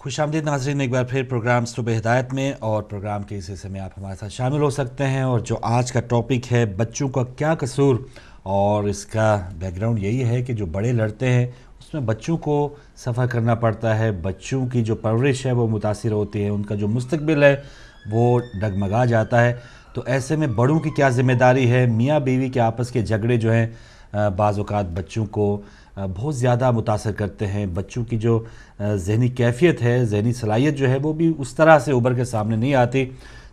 खुश आमदीद नाज़रीन, एक बार फिर प्रोग्राम सुबह हिदायत में और प्रोग्राम के इस हिस्से में आप हमारे साथ शामिल हो सकते हैं। और जो आज का टॉपिक है बच्चों का क्या कसूर, और इसका बैकग्राउंड यही है कि जो बड़े लड़ते हैं उसमें बच्चों को सफ़र करना पड़ता है। बच्चों की जो परवरिश है वो मुतासिर होती है, उनका जो मुस्तकबिल है वो डगमगा जाता है। तो ऐसे में बड़ों की क्या ज़िम्मेदारी है। मियाँ बीवी के आपस के झगड़े जो हैं बाज़ औक़ात बच्चों को बहुत ज़्यादा मुतासर करते हैं। बच्चों की जो ज़हनी कैफ़ियत है, ज़हनी सलाहियत जो है वो भी उस तरह से उभर के सामने नहीं आती।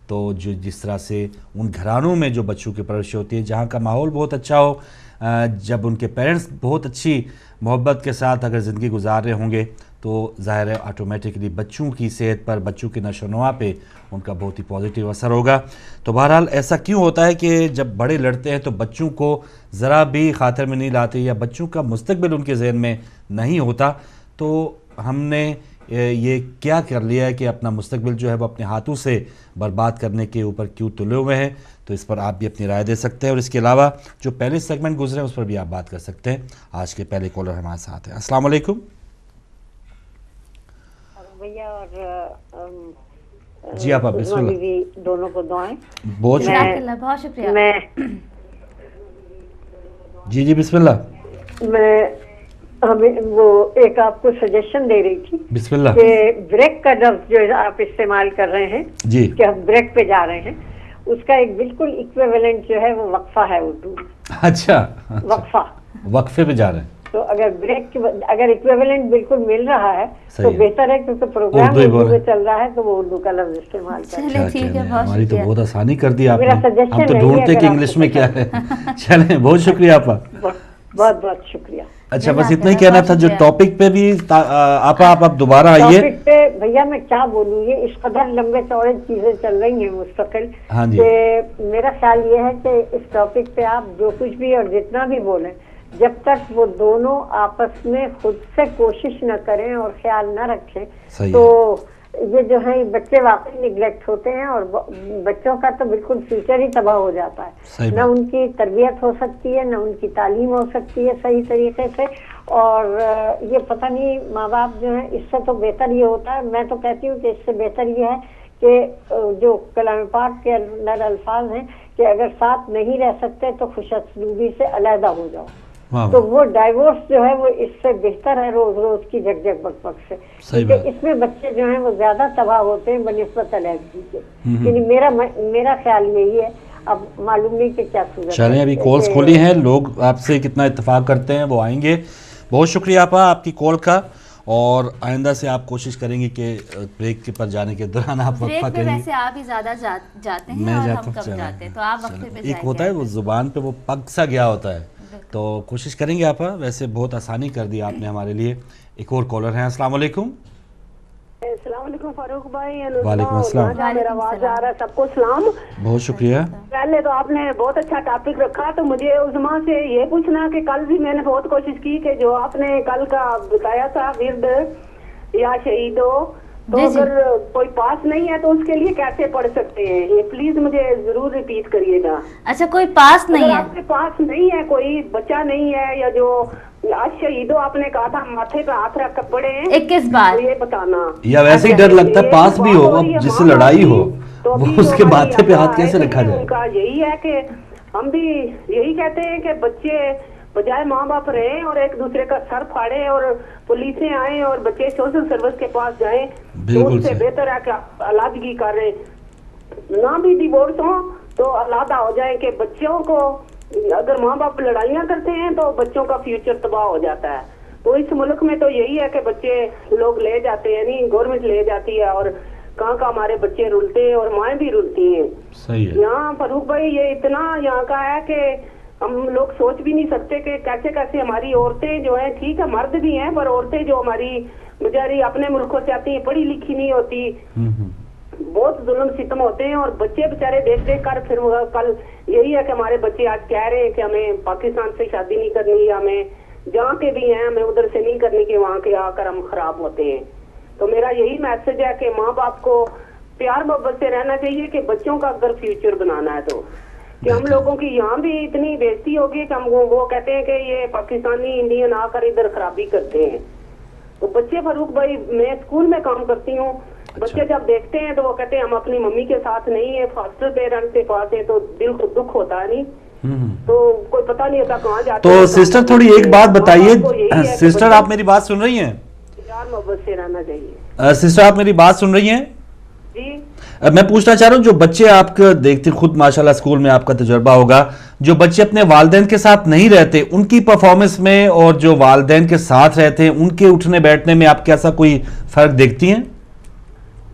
तो जो जिस तरह से उन घरानों में जो बच्चों की परवरिश होती है, जहाँ का माहौल बहुत अच्छा हो, जब उनके पेरेंट्स बहुत अच्छी मोहब्बत के साथ अगर ज़िंदगी गुजार रहे होंगे तो ज़ाहिर है ऑटोमेटिकली बच्चों की सेहत पर, बच्चों की नशोनुमा पे उनका बहुत ही पॉजिटिव असर होगा। तो बहरहाल ऐसा क्यों होता है कि जब बड़े लड़ते हैं तो बच्चों को ज़रा भी खातिर में नहीं लाते या बच्चों का मुस्तकबिल उनके ज़हन में नहीं होता। तो हमने ये क्या कर लिया है कि अपना मुस्तकबिल जो है वो अपने हाथों से बर्बाद करने के ऊपर क्यों तुले हुए हैं। तो इस पर आप भी अपनी राय दे सकते हैं, और इसके अलावा जो पहले सेगमेंट गुजरे उस पर भी आप बात कर सकते हैं। आज के पहले कॉलर हमारे साथ हैं। अस्सलाम वालेकुम भैया। और जी आप बिस्मिल्लाह। दोनों को दुआएं। बहुत शुक्रिया। मैं जी बिस्मिल्लाह। मैं हमें वो एक आपको सजेशन दे रही थी बिस्मिल्लाह। कि ब्रेक का लफ्ज जो आप इस्तेमाल कर रहे हैं जी कि हम ब्रेक पे जा रहे हैं, उसका एक बिल्कुल इक्विवेलेंट जो है वो वक्फा है उर्दू में। अच्छा, वक्फा, वक्फे पे जा रहे हैं। तो अगर ब्रेक अगर इक्विवेलेंट बिल्कुल मिल रहा है तो बेहतर है, क्योंकि प्रोग्राम उर्दू में चल रहा है तो वो उर्दू का लफ्ज इस्तेमाल करें। ठीक है, हमारी तो बहुत आसानी कर दी आपने। मेरा सजेशन हम तो ढूंढते कि इंग्लिश में क्या है। चलें, बहुत शुक्रिया आपका। बहुत बहुत शुक्रिया। अच्छा, बस इतना ही कहना था। जो टॉपिक पे भी आप दोबारा आइए। टॉपिक पे भैया मैं क्या बोलूँ, ये इस कदर लंबे चौड़े चीजें चल रही हैं मुस्तकिल। हाँ जी। कि मेरा ख्याल ये है कि इस टॉपिक पे आप जो कुछ भी और जितना भी बोलें, जब तक वो दोनों आपस में खुद से कोशिश न करें और ख्याल न रखें, तो ये जो है बच्चे वाकई निगलेक्ट होते हैं और बच्चों का तो बिल्कुल फ्यूचर ही तबाह हो जाता है। न उनकी तरबियत हो सकती है, न उनकी तालीम हो सकती है सही तरीके से। और ये पता नहीं माँ बाप जो है, इससे तो बेहतर ये होता है, मैं तो कहती हूँ कि इससे बेहतर ये है कि जो कलाम पाक के अंदर अल्फाज हैं कि अगर साथ नहीं रह सकते तो खुशअस्लूबी से अलहदा हो जाओ। तो वो डाइवोर्स जो है वो इससे बेहतर है रोज रोज की झकझक बकबक से, क्योंकि इसमें बच्चे जो हैं वो ज्यादा तबाह होते हैं बनिस्बत अलहदगी के। यानी मेरा ख्याल यही है। अब मालूम नहीं कि क्या सूरत। चलें, अभी कॉल्स खोली हैं, लोग आपसे कितना इत्तेफाक करते हैं वो आएंगे। बहुत शुक्रिया आपकी कॉल का, और आइंदा से आप कोशिश करेंगे कि ब्रेक के पर जाने के दौरान आप वक्फा करेंगे। वैसे आप ही ज्यादा जाते हैं, मैं और जाता हम कम जाते हैं, तो आप वक्फे पे एक होता है वो जुबान पे वो पक सा गया होता है, तो कोशिश करेंगे आप। वैसे बहुत आसानी कर दी आपने हमारे लिए। एक और कॉलर हैं। अस्सलाम वालेकुम। अस्सलाम वालेकुम फारूक भाई। वालेकुम अस्सलाम। मेरा आवाज आ रहा है? सबको सलाम। बहुत शुक्रिया। पहले तो आपने बहुत अच्छा टॉपिक रखा, तो मुझे उस्मा से ये पूछना कि कल भी मैंने बहुत कोशिश की कि जो आपने कल का बताया था विर्द या शहीदो, तो अगर कोई पास नहीं है तो उसके लिए कैसे पढ़ सकते हैं, ये प्लीज मुझे जरूर रिपीट करिएगा। अच्छा, कोई पास नहीं है? आपके पास नहीं है, कोई बच्चा नहीं है, या जो आज शहीदो आपने कहा था माथे पे हाथ रख कर पड़े हैं 21 बार, ये बताना। या वैसे ही डर लगता है पास भी हो, जिससे लड़ाई हो तो वो उसके माथे पे हाथ कैसे रखा जाए। उनका यही है कि हम भी यही कहते हैं कि बच्चे बजाय माँ बाप रहे और एक दूसरे का सर फाड़े और पुलिसें आए और बच्चे सोशल सर्विस के पास जाएं, तो उससे बेहतर है कि अलहदगी करें, ना भी डिवोर्स हो तो अलहदा हो जाए। कि बच्चों को अगर माँ बाप लड़ाइयाँ करते हैं तो बच्चों का फ्यूचर तबाह हो जाता है। तो इस मुल्क में तो यही है कि बच्चे लोग ले जाते हैं, नहीं गवर्नमेंट ले जाती है, और कहाँ का हमारे बच्चे रुलते हैं और माएँ भी रुलती हैं। सही है। यहाँ फारूक भाई ये इतना यहाँ का है कि हम लोग सोच भी नहीं सकते कि कैसे कैसे हमारी औरतें जो है, ठीक है मर्द भी हैं, पर औरतें जो हमारी बेचारी अपने मुल्कों से आती है, पढ़ी लिखी नहीं होती, बहुत जुल्म सितम होते हैं, और बच्चे बेचारे देख देख कर फिर कल यही है कि हमारे बच्चे आज कह रहे हैं कि हमें पाकिस्तान से शादी नहीं करनी, या हमें जहाँ के भी हैं हमें उधर से नहीं करनी, कि वहाँ के आकर हम खराब होते हैं। तो मेरा यही मैसेज है कि माँ बाप को प्यार मोहब्बत से रहना चाहिए कि बच्चों का अगर फ्यूचर बनाना है तो। कि हम लोगों की यहाँ भी इतनी बेइज्जती होगी कि हम वो कहते हैं कि ये पाकिस्तानी इंडियन आकर इधर खराबी करते हैं। تو بچے فاروق بھائی میں اسکول میں کام کرتی ہوں, بچے جب دیکھتے ہیں تو وہ کہتے ہیں ہم اپنی ممی کے ساتھ نہیں ہیں, فاسٹر پیرنٹ کے پاس ہیں, تو دل کو دکھ ہوتا ہے نہیں, تو کوئی پتہ نہیں ہوتا کہاں جاتے. تو سسٹر تھوڑی ایک بات بتائیے, سسٹر آپ میری بات سن رہی ہیں؟ پیار محبت سے رہنا چاہیے. سسٹر آپ میری بات سن رہی ہیں؟ جی میں پوچھنا چاہ رہا ہوں, جو بچے آپ کو دیکھتے خود ماشاءاللہ اسکول میں آپ کا تجربہ ہوگا, جو بچے اپنے والدین کے ساتھ نہیں رہتے ان کی پرفارمنس میں اور جو والدین کے ساتھ رہتے ہیں ان کے اٹھنے بیٹھنے میں آپ کیسا کوئی فرق دیکھتی ہیں؟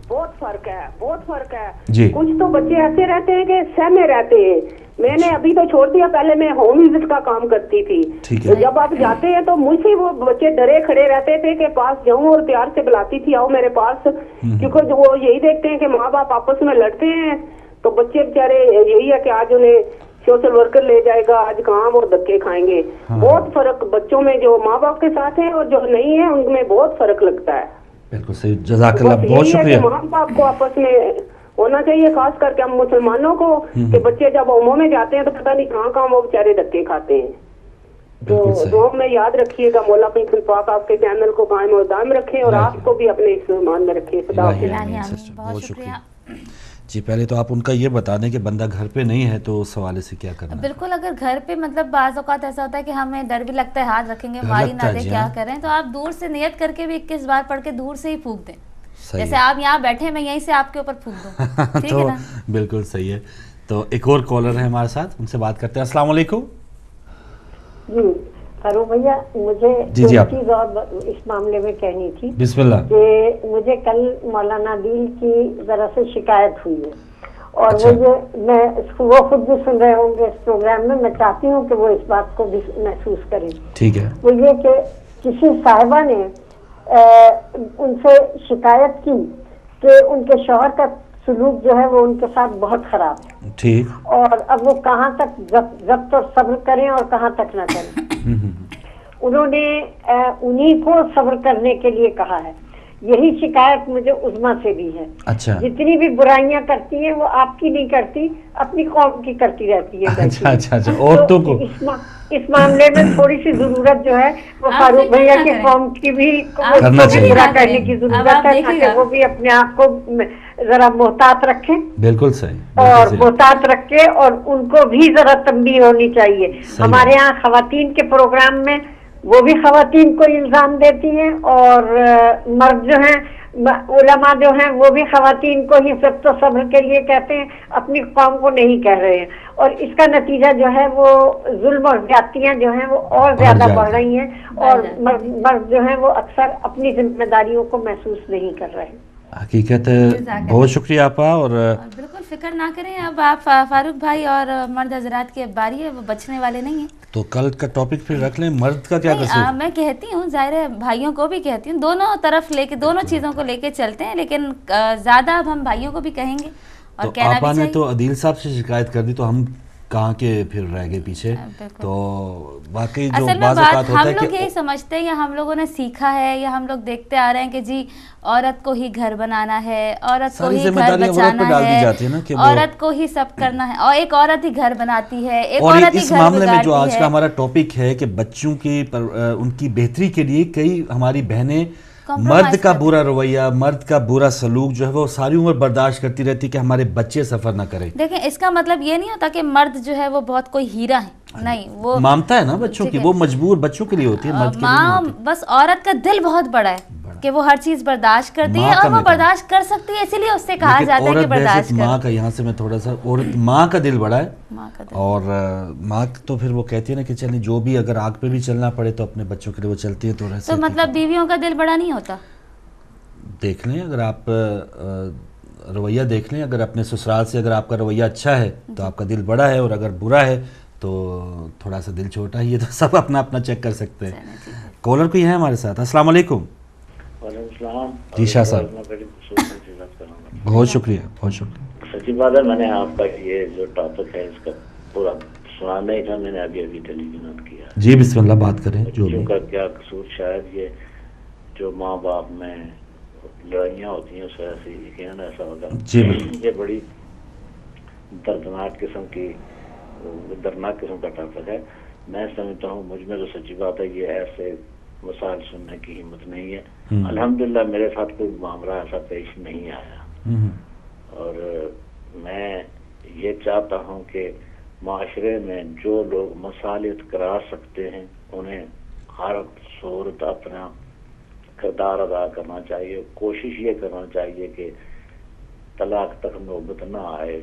بہت فرق ہے, بہت فرق ہے جی. کچھ تو بچے ایسے رہتے ہیں کہ سہمے رہتے ہیں. میں نے ابھی تو چھوڑ دیا, پہلے میں ہوم وزٹ کا کام کرتی تھی. تو جب آپ جاتے ہیں تو مجھ سے وہ بچے ڈرے کھڑے رہتے تھے کہ پاس جاؤں, اور پیار سے بلاتی تھی آؤ میرے پاس, کیونکہ وہ یہی دیکھتے ہیں کہ ماں باپ آپس میں لڑتے ہیں تو بچے بےچارے یہی ہے کہ آج انہیں سوشل ورکر لے جائے گا, آج کام اور دھکے کھائیں گے. بہت فرق بچوں میں جو ماں باپ کے ساتھ ہیں اور جو نہیں ہے ان میں بہت فرق لگتا ہے. بالکل صحیح, جزاک اللہ, بہت شکریہ. ماں باپ کو آپس میں ہونا چاہیے, خاص کر کے ہم مسلمانوں کو, کہ بچے جب عمروں میں جاتے ہیں تو پتہ نہیں کہاں کہاں وہ بےچارے دھکے کھاتے ہیں. تو دعا میں یاد رکھیے گا, مولا اپنی پاک آپ کے چینل کو قائم اور دائم رکھے اور آپ کو بھی اپنے اس ایمان میں رکھے. خدا حافظ. بہت شکریہ. جی پہلے تو آپ ان کا یہ بتا دیں کہ بندہ گھر پہ نہیں ہے تو اس حوالے سے کیا کرنا ہے؟ بالکل, اگر گھر پہ مطلب بعض اوقات ایسا ہوتا ہے کہ ہمیں ڈر بھی لگتا ہے, ہاتھ رکھیں گے ماری نہ دے, کیا کریں, تو آپ دور سے نیت کر کے بھی 21 بار پڑھ کے دور سے ہی پھونک دیں. جیسے آپ یہاں بیٹھے, میں یہیں سے آپ کے اوپر پھونک دوں, ٹھیک ہے نا؟ بالکل صحیح ہے. تو ایک اور کالر ہے ہمارے ساتھ, ان سے بات کرتے ہیں. السلام علیکم. جی فاروق بھیا, مجھے ایک چیز اور اس معاملے میں کہنی تھی. بسم اللہ. کہ مجھے کل مولانا دین کی ذرا سے شکایت ہوئی ہے, اور وہ خود بھی سن رہے ہوں گے اس پروگرام میں, میں چاہتی ہوں کہ وہ اس بات کو بھی محسوس کریں. ٹھیک ہے. وہ یہ کہ کسی صاحبہ نے ان سے شکایت کی کہ ان کے شوہر کا سلوک جو ہے وہ ان کے ساتھ بہت خراب ہے. ٹھیک. اور اب وہ کہاں تک ضبط اور صبر کریں اور کہاں تک نہ کریں. انہوں نے انہی کو صبر کرنے کے لیے کہا ہے. یہی شکایت مجھے عظما سے بھی ہے. اچھا. جتنی بھی برائیاں کرتی ہیں وہ آپ کی نہیں کرتی, اپنی قوم کی کرتی رہتی ہے. اچھا, عورتوں کو اس معاملے میں تھوڑی سی ضرورت جو ہے وہ فاروق بھیا کی قوم کی بھی پورا کرنے کی ضرورت ہے, تاکہ وہ بھی اپنے آپ کو ذرا محتاط رکھیں. بالکل صحیح. اور محتاط رکھے, اور ان کو بھی ذرا تنبیہ ہونی چاہیے. ہمارے ہاں خواتین کے پروگرام میں وہ بھی خواتین کو الزام دیتی ہیں, اور مرد جو ہیں علماء جو ہیں وہ بھی خواتین کو ہی ضبط و صبر کے لیے کہتے ہیں, اپنی قوم کو نہیں کہہ رہے ہیں. اور اس کا نتیجہ جو ہے وہ ظلم اور زیادتیاں جو ہیں وہ اور زیادہ بڑھ رہی ہیں, اور مرد جو ہیں وہ اکثر اپنی ذمہ داریوں کو محسوس نہیں کر رہے. حقیقت ہے. بہت شکریہ آپا. اور بالکل فکر نہ کریں, اب آپ فاروق بھائی اور مرد حضرات کی اب باری ہے, وہ بچنے والے نہیں ہیں. تو کل کا ٹاپک پھر رکھ لیں, مرد کا کیا قصور؟ میں کہتی ہوں, ظاہر ہے بھائیوں کو بھی کہتی ہوں, دونوں طرف لے کے دونوں چیزوں کو لے کے چلتے ہیں, لیکن زیادہ اب ہم بھائیوں کو بھی کہیں گے. اور تو آپا نے تو عدیل صاحب سے شکایت کر دی, تو ہم کہاں کے پھر رہ گئے پیچھے. تو واقعی جو بعض اوقات ہوتا ہے کہ ہم لوگ یہی سمجھتے ہیں, یا ہم لوگوں نے سیکھا ہے, یا ہم لوگ دیکھتے آ رہے ہیں کہ جی عورت کو ہی گھر بنانا ہے, عورت کو ہی گھر بچانا ہے, عورت کو ہی سب کرنا ہے, اور ایک عورت ہی گھر بناتی ہے, ایک عورت ہی گھر بگاڑتی ہے. اور اس معاملے میں جو آج کا ہمارا ٹاپک ہے کہ بچوں کی ان کی بہتری کے لیے کئی ہماری بہنیں مرد کا برا رویہ, مرد کا برا سلوک جو ہے وہ ساری عمر برداشت کرتی رہتی کہ ہمارے بچے سفر نہ کریں. دیکھیں, اس کا مطلب یہ نہیں ہوتا کہ مرد جو ہے وہ بہت کوئی ہیرا ہے, نہیں, وہ مامتا ہے نا بچوں کی, وہ مجبور بچوں کے لیے ہوتی ہے, مرد کے لیے نہیں ہوتی. بس عورت کا دل بہت بڑا ہے کہ وہ ہر چیز برداشت کرتی ہے, اور وہ برداشت کر سکتی ہے, اسی لیے اس سے کہا جاتا ہے کہ برداشت کر. ماں کا, یہاں سے میں تھوڑا سا, عورت ماں کا دل بڑا ہے, اور ماں تو پھر وہ کہتی ہے نا کہ چلیں جو بھی اگر آگ پہ بھی چلنا پڑے تو اپنے بچوں کے لیے وہ چلتی ہے. تو مطلب بیویوں کا دل بڑا نہیں ہوتا. دیکھ لیں, اگر آپ رویہ دیکھ لیں, اگر اپنے سسرال سے اگر آپ کا رویہ اچھا ہے تو آپ کا دل بڑا ہے, اور اگر برا ہے تو تھوڑا سا دل چھوٹا ہی ہے. تو سب اپنا اپنا چیک کر سکتے ہیں. کالر کوئی ہے ہمارے ساتھ. السلام علیکم. وعلیکم السلام. جی شاہ صاحب, بہت شکریہ, بہت شکریہ. سچی بات ہے, میں نے آپ کا یہ جو ٹاپک ہے اس کا پورا سنا نہیں تھا, میں نے ابھی ٹیلی ویژن کیا. جی بسم اللہ, بات کریں. جو بچوں کا کیا قصور, شاید یہ جو ماں باپ میں لڑائیاں ہوتی ہیں اس وجہ سے یقیناً ایسا ہوگا. یہ بڑی دردناک قسم کا ٹاپک ہے. میں سمجھتا ہوں, مجھ میں تو سچی بات ہے, یہ ایسے مسائل سننے کی ہمت نہیں ہے. الحمدللہ میرے ساتھ کوئی معاملہ ایسا پیش نہیں آیا, اور میں یہ چاہتا ہوں کہ معاشرے میں جو لوگ مصالحت کرا سکتے ہیں انہیں ہر صورت اپنا کردار ادا کرنا چاہیے. کوشش یہ کرنا چاہیے کہ طلاق تک نوبت نہ آئے,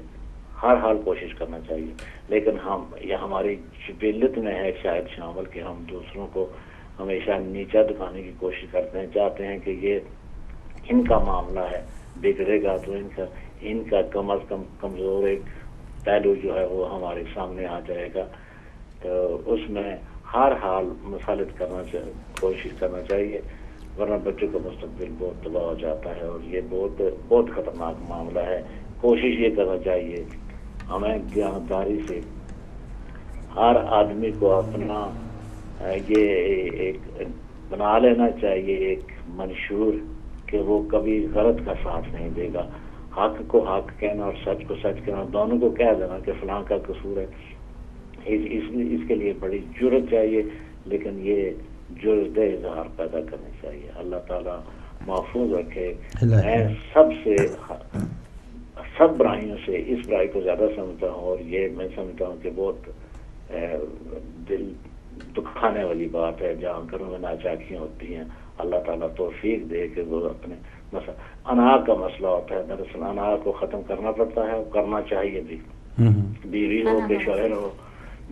ہر حال کوشش کرنا چاہیے. لیکن یہ ہماری جبلت میں ہے شاید شامل کہ ہم دوسروں کو ہمیشہ نیچا دکھانے کی کوشش کرتے ہیں, چاہتے ہیں کہ یہ ان کا معاملہ ہے, بگڑے گا تو ان کا کم از کم کمزور ایک پہلو جو ہے وہ ہمارے سامنے آ جائے گا. تو اس میں ہر حال مصالحت کوشش کرنا چاہیے, ورنہ بچوں کا مستقبل بہت تباہ ہو جاتا ہے, اور یہ بہت خطرناک معاملہ ہے. کوشش یہ کرنا چاہیے ہمیں دیانتداری سے ہر آدمی کو اپنا یہ ایک بنا لینا چاہیے ایک منشور کہ وہ کبھی غلط کا ساتھ نہیں دے گا. حق کو حق کہنا اور سچ کو سچ کہنا, دونوں کو کہہ دینا کہ فلاں کا قصور ہے. اس کے لیے بڑی جرت چاہیے, لیکن یہ جرت اظہار پیدا کرنی چاہیے. اللہ تعالیٰ محفوظ رکھے. میں سب برائیوں سے اس برائی کو زیادہ سمجھتا ہوں, اور یہ میں سمجھتا ہوں کہ بہت دل دکھانے والی بات ہے جہاں گھروں میں ناچاکیاں ہوتی ہیں. اللہ تعالیٰ توفیق دے کہ وہ اپنے انا کا مسئلہ ہوتا ہے, دراصل انا کو ختم کرنا پڑتا ہے, کرنا چاہیے بھی. بیوی ہو کہ شوہر ہو,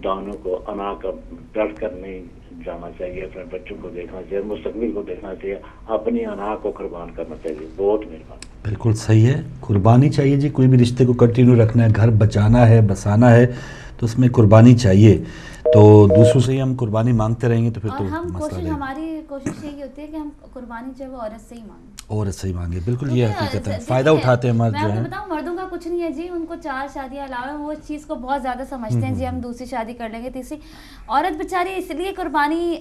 دونوں کو انا کا ڈٹ کر نہیں جانا چاہیے. اپنے بچوں کو دیکھنا چاہیے, مستقبل کو دیکھنا چاہیے, اپنی انا کو قربان کرنا چاہیے. بہت مہربانی. بالکل صحیح ہے, قربانی چاہیے جی. کوئی بھی رشتے کو کنٹینیو رکھنا ہے, گھر بچانا ہے, بسانا ہے, تو اس میں قربانی چاہیے. تو دوسروں سے ہی ہم قربانی مانگتے رہیں گے تو پھر تو ہماری کوشش یہی ہوتی ہے کہ ہم قربانی جو ہے وہ عورت سے ہی مانگیں. عورت سے ہی مانگے, بالکل یہ حقیقت ہے. فائدہ اٹھاتے ہیں مرد جو ہیں. میں بتاؤں مردوں کا کچھ نہیں ہے جی, ان کو 4 شادیاں علاوہ وہ اس چیز کو بہت زیادہ سمجھتے ہیں جی ہم دوسری شادی کر لیں گے تیسری. عورت بیچاری اس لیے قربانی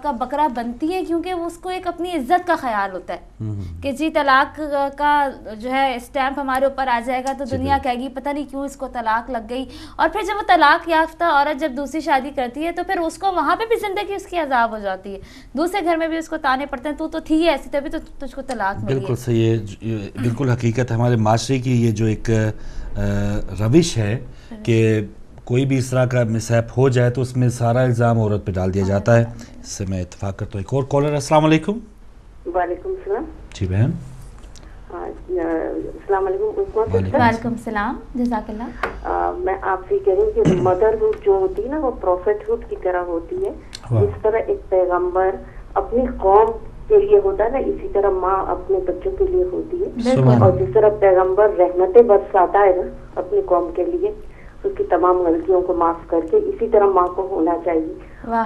کا بکرا بنتی ہے کیونکہ وہ اس کو ایک اپنی عزت کا خیال ہوتا ہے کہ جی طلاق کا جو ہے اسٹیمپ ہمارے اوپر آ جائے گا تو دنیا کہے گی پتہ نہیں کیوں اس کو طلاق لگ گئی. اور پھر جب وہ طلاق یافتہ عورت جب دوسری شادی کرتی ہے تو پھر اس کو وہاں پہ بھی زندگی اس کی عذاب ہو جاتی ہے, دوسرے گھر میں بھی اس کو تانے پڑتے ہیں, تو تھی ایسی تبھی تو تجھ کو طلاق ملی. بالکل صحیح ہے, بالکل حقیقت ہے. ہمارے معاشرے کی یہ جو ایک روش ہے کہ کوئی بھی اس طرح کا مسہپ ہو جائے تو اس میں سارا الزام عورت پہ ڈال دیا جاتا ہے. اس سے میں اتفاق کرتا ہوں. ایک اور کالر. السلام علیکم. وعلیکم السلام. جی بہن. السلام علیکم. وعلیکم السلام, جزاک اللہ. میں آپ سے کہہ رہی ہوں کہ مدرہڈ جو ہوتی ہے نا وہ پروفیٹہڈ کی طرح ہوتی ہے. جس طرح ایک پیغمبر اپنی قوم کے لیے ہوتا ہے نا, اسی طرح ماں اپنے بچوں کے لیے ہوتی ہے. اور جس طرح پیغمبر رحمتیں برساتا ہے نا اپنی قوم کے لیے, اس کی تمام غلطیوں کو معاف کر کے, اسی طرح ماں کو ہونا چاہیے.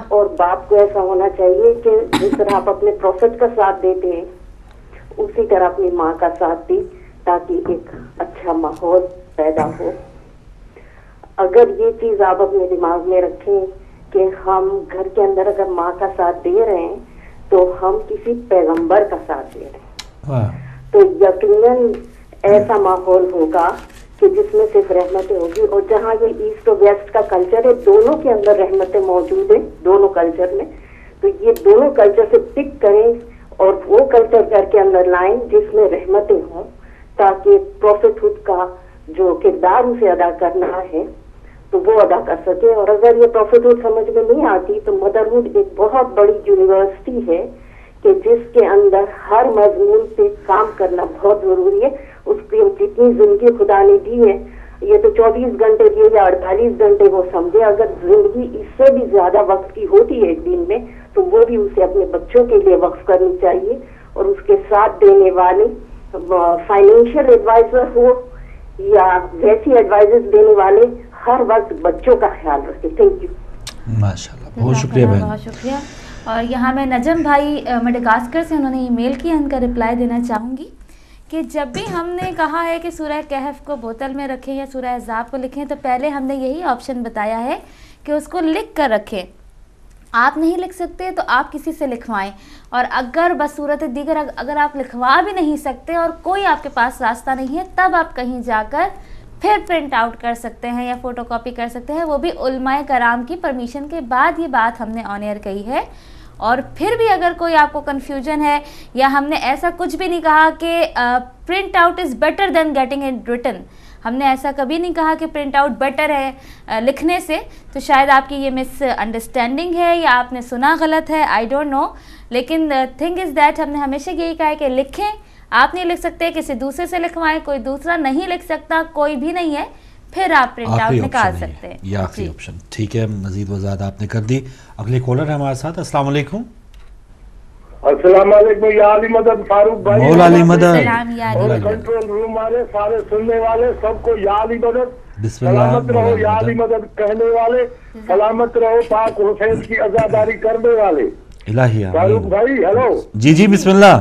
اور باپ کو ایسا ہونا چاہیے کہ جس طرح آپ اپنے پروفیٹ کا ساتھ دیتے ہیں اسی طرح اپنی ماں کا ساتھ دیں تاکہ ایک اچھا ماحول پیدا ہو. اگر یہ چیز آپ اپنے دماغ میں رکھیں کہ ہم گھر کے اندر اگر ماں کا ساتھ دے رہے ہیں تو ہم کسی پیغمبر کا ساتھ دے رہے ہیں, تو یقیناً ایسا ماحول ہوگا کہ جس میں صرف رحمتیں ہوگی. اور جہاں یہ ایسٹ اور ویسٹ کا کلچر ہے, دونوں کے اندر رحمتیں موجود ہیں دونوں کلچر میں, تو یہ دونوں کلچر سے پک کریں اور وہ کلچر گھر کے اندر لائیں جس میں رحمتیں ہوں, تاکہ پروفیٹہڈ کا جو کردار اسے ادا کرنا ہے تو وہ ادا کر سکے. اور اگر یہ پروفیٹہڈ سمجھ میں نہیں آتی تو مدرہڈ ایک بہت بڑی یونیورسٹی ہے کہ جس کے اندر ہر مضمون پہ کام کرنا بہت ضروری ہے. اس کی جتنی زندگی خدا نے دی ہے, یہ تو 24 گھنٹے دیے یا 48 گھنٹے وہ سمجھے, اگر زندگی اس سے بھی زیادہ وقت کی ہوتی ہے ایک دن میں تو وہ بھی اسے اپنے بچوں کے لیے وقف کرنی چاہیے. اور اس کے ساتھ دینے والے فائنینشیل ایڈوائزر ہو یا ویسی ایڈوائزز دینے والے ہر وقت بچوں کا خیال رکھے. Thank you. ماشاءاللہ, بہت شکریہ بہن. بہت شکریہ. اور یہاں میں نجم بھائی مڈغاسکر سے انہوں نے ای میل کیا, ان کا رپلائی دینا چاہوں گی کہ جب بھی ہم نے کہا ہے کہ سورہ کہف کو بوتل میں رکھیں یا سورہ احزاب کو لکھیں تو پہلے ہم نے یہی آپشن بتایا ہے کہ اس کو لکھ کر رکھیں. آپ نہیں لکھ سکتے تو آپ کسی سے لکھوائیں, اور اگر بصورت دیگر اگر آپ لکھوا بھی نہیں سکتے اور کوئی آپ کے پاس راستہ نہیں ہے تب آپ کہیں جا کر پھر پرنٹ آؤٹ کر سکتے ہیں یا فوٹو کاپی کر سکتے ہیں, وہ بھی علماء کرام کی پرمیشن کے بعد. یہ بات ہم نے آن ایئر کہی ہے. اور پھر بھی اگر کوئی آپ کو کنفیوژن ہے یا ہم نے ایسا کچھ بھی نہیں کہا کہ print out is better than getting it return, ہم نے ایسا کبھی نہیں کہا کہ پرنٹ آؤٹ بیٹر ہے لکھنے سے، تو شاید آپ کی یہ مس انڈرسٹینڈنگ ہے یا آپ نے سنا غلط ہے، آئی ڈونٹ نو. لیکن تھنگ از دیٹ ہم نے ہمیشہ یہی کہا ہے کہ لکھیں، آپ نہیں لکھ سکتے کسی دوسرے سے لکھوائیں، کوئی دوسرا نہیں لکھ سکتا، کوئی بھی نہیں ہے، پھر آپ پرنٹ آؤٹ نکال سکتے ہیں. یہ آخری آپشن. ٹھیک ہے، مزید وضاحت آپ نے کر دی. اگلے کالر ہے ہمارے ساتھ. السلام علیکم. السلام علیکم. یا علی مدد فاروق بھائی، مولا علی مدد، اور کنٹرول روم والے سارے سننے والے سب کو یا علی مدد. بسم اللہ. سلامت رہو یا علی مدد کہنے والے، سلامت رہو پاک حسین کی عزاداری کرنے والے. الہی فاروق بھائی ہیلو. جی جی بسم اللہ.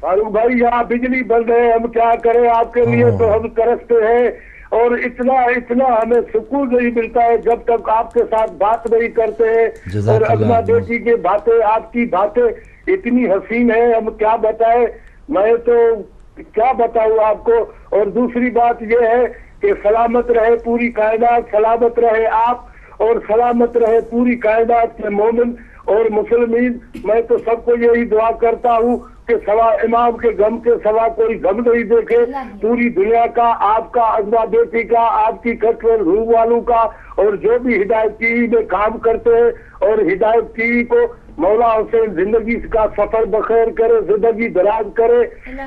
فاروق بھائی یہاں بجلی بند ہے، ہم کیا کریں آپ کے لیے تو ہم ترستے ہیں، اور اتنا ہمیں سکون نہیں ملتا ہے جب تک آپ کے ساتھ بات نہیں کرتے ہیں. اور اگلا بیٹی کی باتیں، آپ کی باتیں اتنی حسین ہیں، ہم کیا بتائیں، میں تو کیا بتاؤں آپ کو. اور دوسری بات یہ ہے کہ سلامت رہے پوری کائنات، سلامت رہے آپ، اور سلامت رہے پوری کائنات کے مومن اور مسلمین. میں تو سب کو یہی دعا کرتا ہوں کہ سوا امام کے غم کے سوا کوئی غم نہیں دیکھے پوری دنیا کا، آپ کا، ازما بیٹی کا، آپ کی کٹور روح والوں کا، اور جو بھی ہدایت ٹی میں کام کرتے ہیں. اور ہدایت ٹی کو مولا حسین زندگی کا سفر بخیر کرے، زندگی دراز کرے.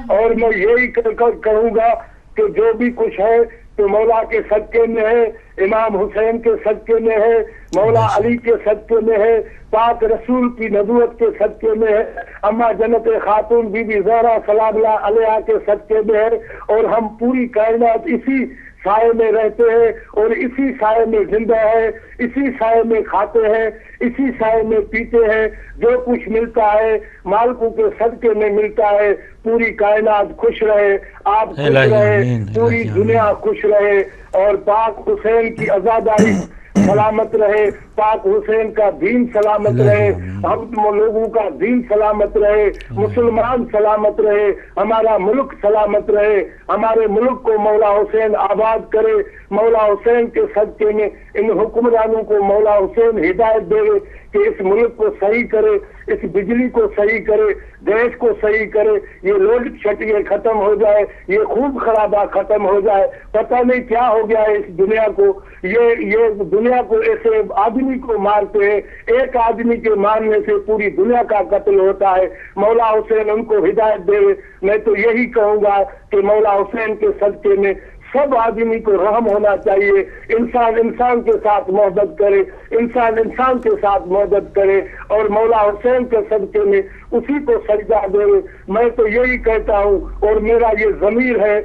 اور میں یہی کہوں گا کہ جو بھی کچھ ہے تو مولا کے صدقے میں ہے، امام حسین کے صدقے میں ہے، مولا علی کے صدقے میں ہے، پاک رسول کی نبوت کے صدقے میں ہے، اما جنت خاتون بی بی زہرا سلام اللہ علیہا کے صدقے میں ہے. اور ہم پوری کائنات اسی سائے میں رہتے ہیں، اور اسی سائے میں زندہ ہے، اسی سائے میں کھاتے ہیں، اسی سائے میں پیتے ہیں. جو کچھ ملتا ہے مالکوں کے صدقے میں ملتا ہے. پوری کائنات خوش رہے، آپ خوش رہے، پوری دنیا خوش رہے، اور پاک حسین کی عزاداری سلامت رہے، پاک حسین کا دین سلامت رہے، ہم لوگوں کا دین سلامت رہے، مسلمان سلامت رہے، ہمارا ملک سلامت رہے. ہمارے ملک کو مولا حسین آباد کرے. مولا حسین کے صدقے میں ان حکمرانوں کو مولا حسین ہدایت دے کہ اس ملک کو صحیح کرے، اس بجلی کو صحیح کرے، گیس کو صحیح کرے، یہ لوڈ شیڈنگ ختم ہو جائے، یہ خوب خرابہ ختم ہو جائے. پتہ نہیں کیا ہو گیا ہے اس دنیا کو. یہ دنیا کو ایسے آدمی کو مارتے ہیں، ایک آدمی کے مارنے سے پوری دنیا کا قتل ہوتا ہے. مولا حسین ان کو ہدایت دے. میں تو یہی کہوں گا کہ مولا حسین کے صدقے میں سب آدمی کو رحم ہونا چاہیے. انسان کے ساتھ محبت کرے، انسان کے ساتھ محبت کرے، اور مولا حسین کے صدقے میں اسی کو سجدہ دے. میں تو یہی کہتا ہوں، اور میرا یہ ضمیر ہے،